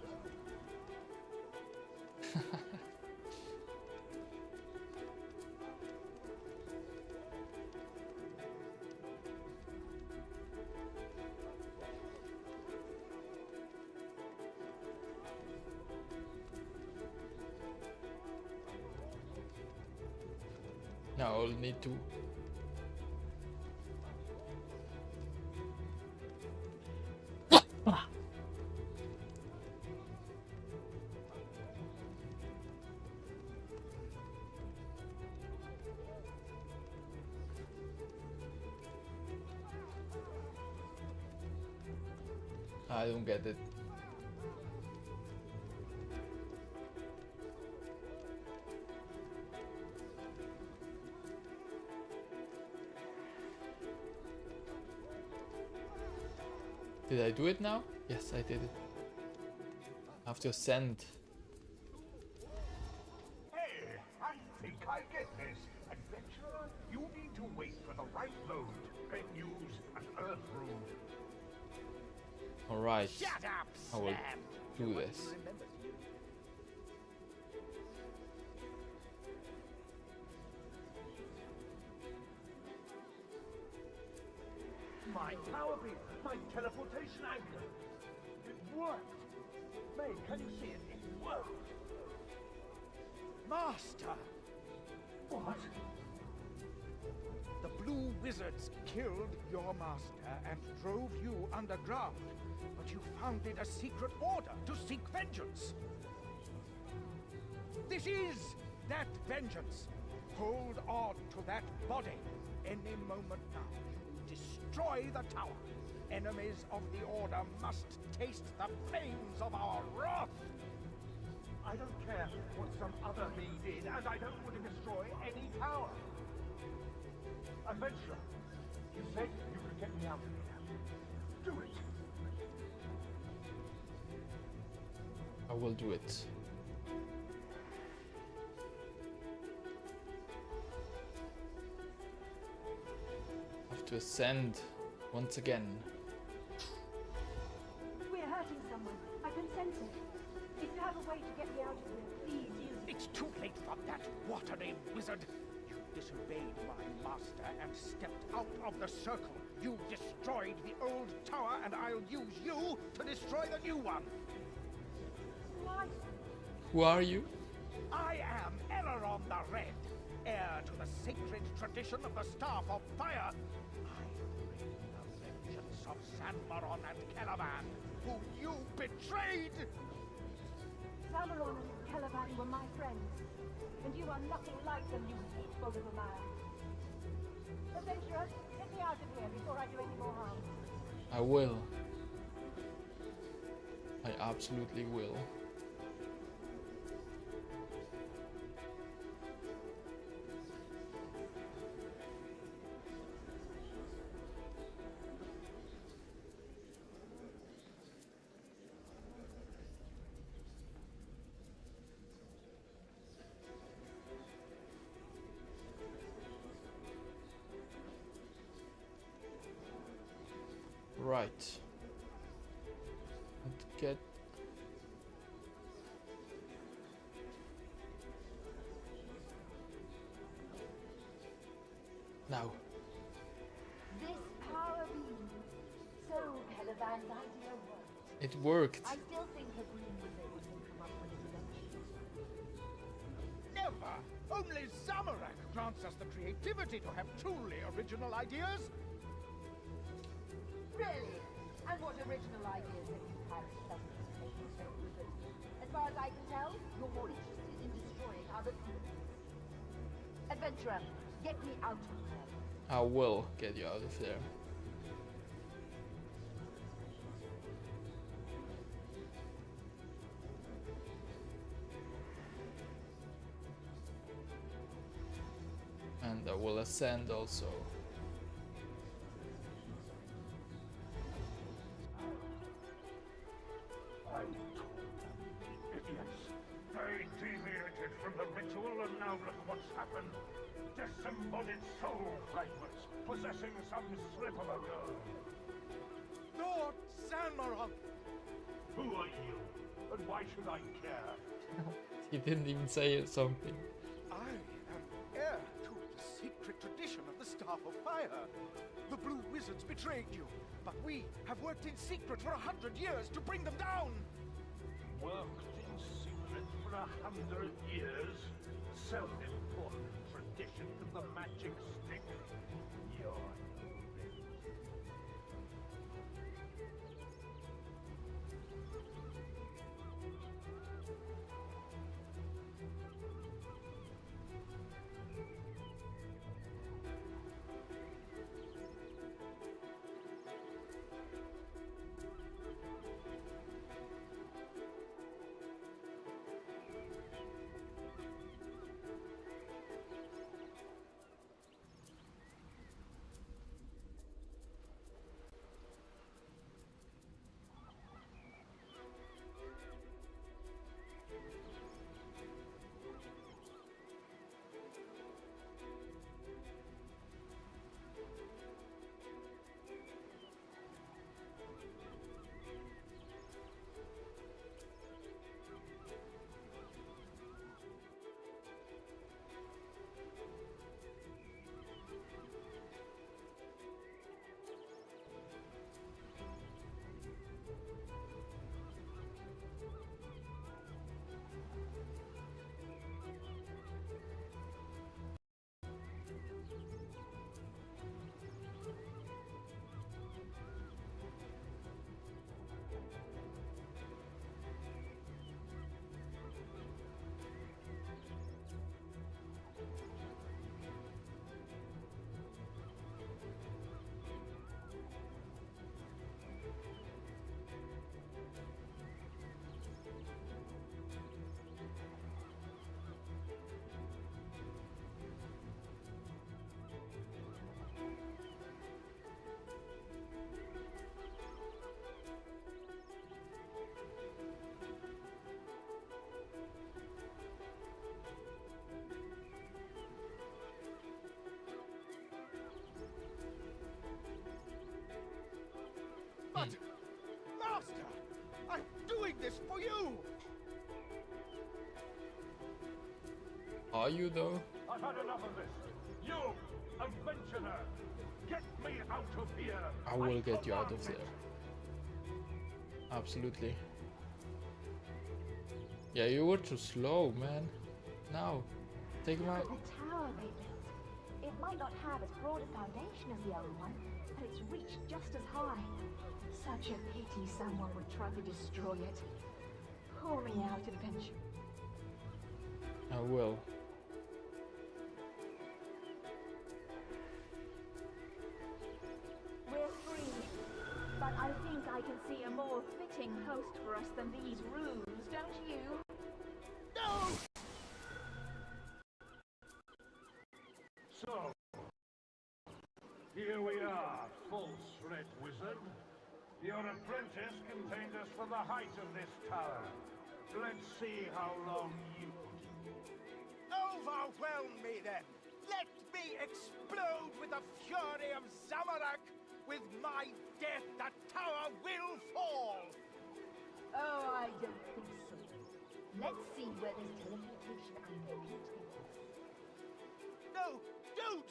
Now I'll need to. I don't get it. Did I do it now? Yes, I did it. I have to ascend. Hey, I think I get this. Adventurer, you need to wait for the right load. Then use an earth rune. Alright. Shut up, I will Sam. do this. Remembers you. My power beam! My teleportation anchor! It worked! May, can you see it? It worked! Master! What? The Blue Wizards killed your master and drove you underground. But you founded a secret order to seek vengeance. This is that vengeance. Hold on to that body. Any moment now, you destroy the tower. Enemies of the Order must taste the pains of our wrath. I don't care what some other me did, and I don't want to destroy any power. Adventurer, you said you could get me out of here. Do it! I will do it. I have to ascend once again. We're hurting someone. I can sense it. If you have a way to get me out of here, please use it. It's too late for that watery wizard. You disobeyed my master and stepped out of the circle. You destroyed the old tower, and I'll use you to destroy the new one. Why? Who are you? I am Eleron the Red, heir to the sacred tradition of the Staff of Fire. I bring the vengeance of Sanmaron and Calavan, whom you betrayed! Samaron and Calavan were my friends, and you are nothing like them, you hateful little man. Adventurer, get me out of here before I do any more harm. I will. I absolutely will. Right. Let's get. Now. This power beam. So Calavan's idea worked. It worked. I still think a green wizard will come up with it eventually. Never! Only Zamorak grants us the creativity to have truly original ideas. Really? And what original ideas have you had, Pleasant Wizard? As far as I can tell, you're more interested in destroying other people. Adventurer, Get me out of here. I will get you out of there. And I will ascend also. I told them, idiots. They deviated from the ritual and now look what's happened. Disembodied soul fragments possessing some slip of a girl. Lord Sanmaron! Who are you? And why should I care? He didn't even say something. I am heir to the secret tradition of the Staff of Fire. The Blue Wizards betrayed you, but we have worked in secret for 100 years to bring them down. Worked in secret for 100 years? Self-important tradition of the magic stick? You're But, Master, I'm doing this for you! Are you though? I've had enough of this. You, adventurer, get me out of here. I will get you out of command there. Absolutely. Yeah, you were too slow, man. Now, take him out. The tower they built. It might not have as broad a foundation as the other one, but its reach just as high. Such a pity someone would try to destroy it. Pour me out, adventure. I will. We're free, but I think I can see a more fitting host for us than these rooms, don't you? No! So, here we are, false red wizard. Your apprentice contained us for the height of this tower. Let's see how long you can. Overwhelm me then! Let me explode with the fury of Zamorak! With my death, the tower will fall! Oh, I don't think so. Let's see where this teleportation angle can take us. No, don't!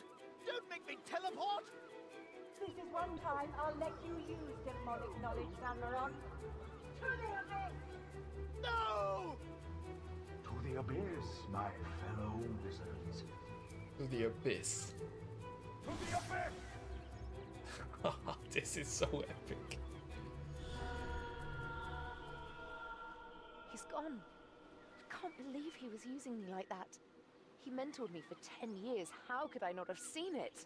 Don't make me teleport! This is one time I'll let you use demonic knowledge, Sanmaron. To the abyss! No! To the abyss, my fellow wizards. To the abyss. To the abyss! This is so epic. He's gone. I can't believe he was using me like that. He mentored me for 10 years. How could I not have seen it?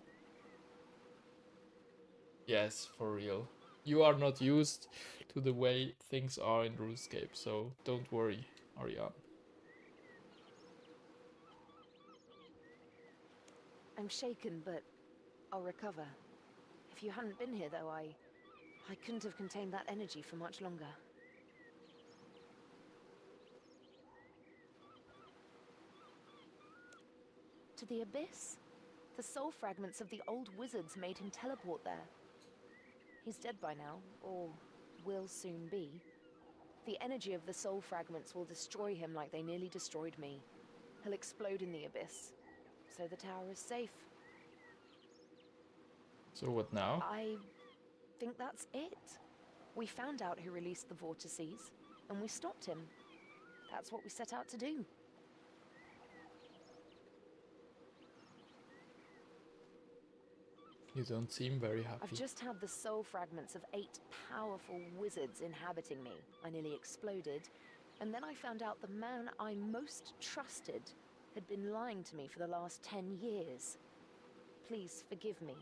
Yes, for real. You are not used to the way things are in RuneScape, so don't worry, Ariane. I'm shaken, but I'll recover. If you hadn't been here, though, I couldn't have contained that energy for much longer. To the Abyss? The soul fragments of the old wizards made him teleport there. He's dead by now, or will soon be. The energy of the soul fragments will destroy him like they nearly destroyed me. He'll explode in the Abyss, so the tower is safe. So what now? I think that's it. We found out who released the vortices, and we stopped him. That's what we set out to do. You don't seem very happy. I've just had the soul fragments of 8 powerful wizards inhabiting me. I nearly exploded, and then I found out the man I most trusted had been lying to me for the last 10 years. Please forgive me.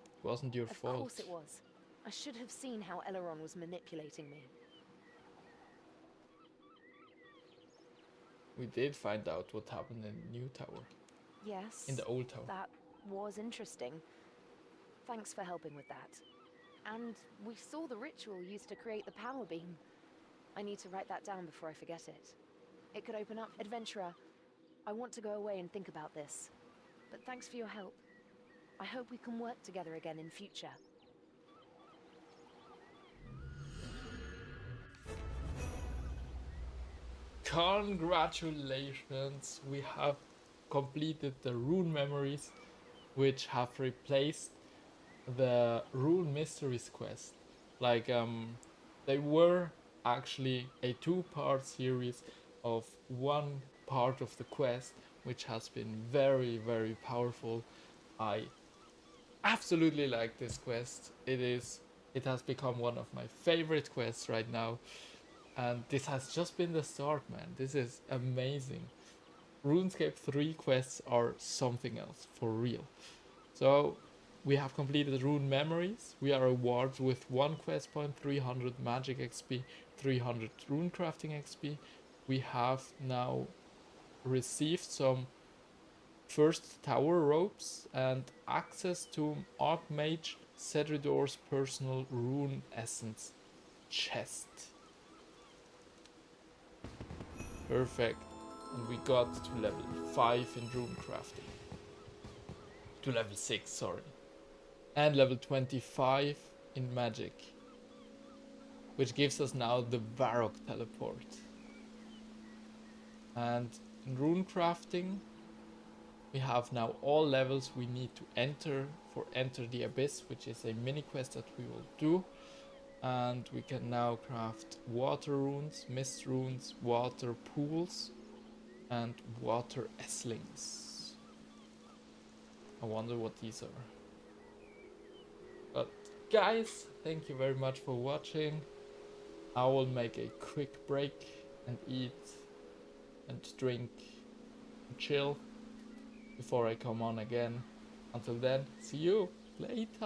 It wasn't your fault. Of course it was. I should have seen how Eleron was manipulating me. We did find out what happened in the new tower. Yes. In the old tower. That was interesting. Thanks for helping with that. And we saw the ritual used to create the power beam. I need to write that down before I forget it. It could open up... Adventurer, I want to go away and think about this. But thanks for your help. I hope we can work together again in future. Congratulations! We have completed the rune memories, which have replaced the rune mysteries quest. Like, they were actually a 2-part series of one part of the quest, which has been very, very powerful. I absolutely like this quest. It has become one of my favorite quests right now. And this has just been the start, man. This is amazing. RuneScape 3 quests are something else, for real. So, we have completed Rune Memories. We are rewarded with 1 quest point, 300 magic XP, 300 rune crafting XP. We have now received some first tower ropes and access to Archmage Cedridor's personal rune essence chest. Perfect. And we got to level 5 in rune crafting. To level 6, sorry. And level 25 in magic. Which gives us now the Varrock teleport. And in rune crafting, we have now all levels we need to enter for Enter the Abyss, which is a mini quest that we will do. And we can now craft water runes, mist runes, water pools, and water esslings. I wonder what these are. But guys, thank you very much for watching. I will make a quick break and eat and drink and chill before I come on again. Until then, see you later.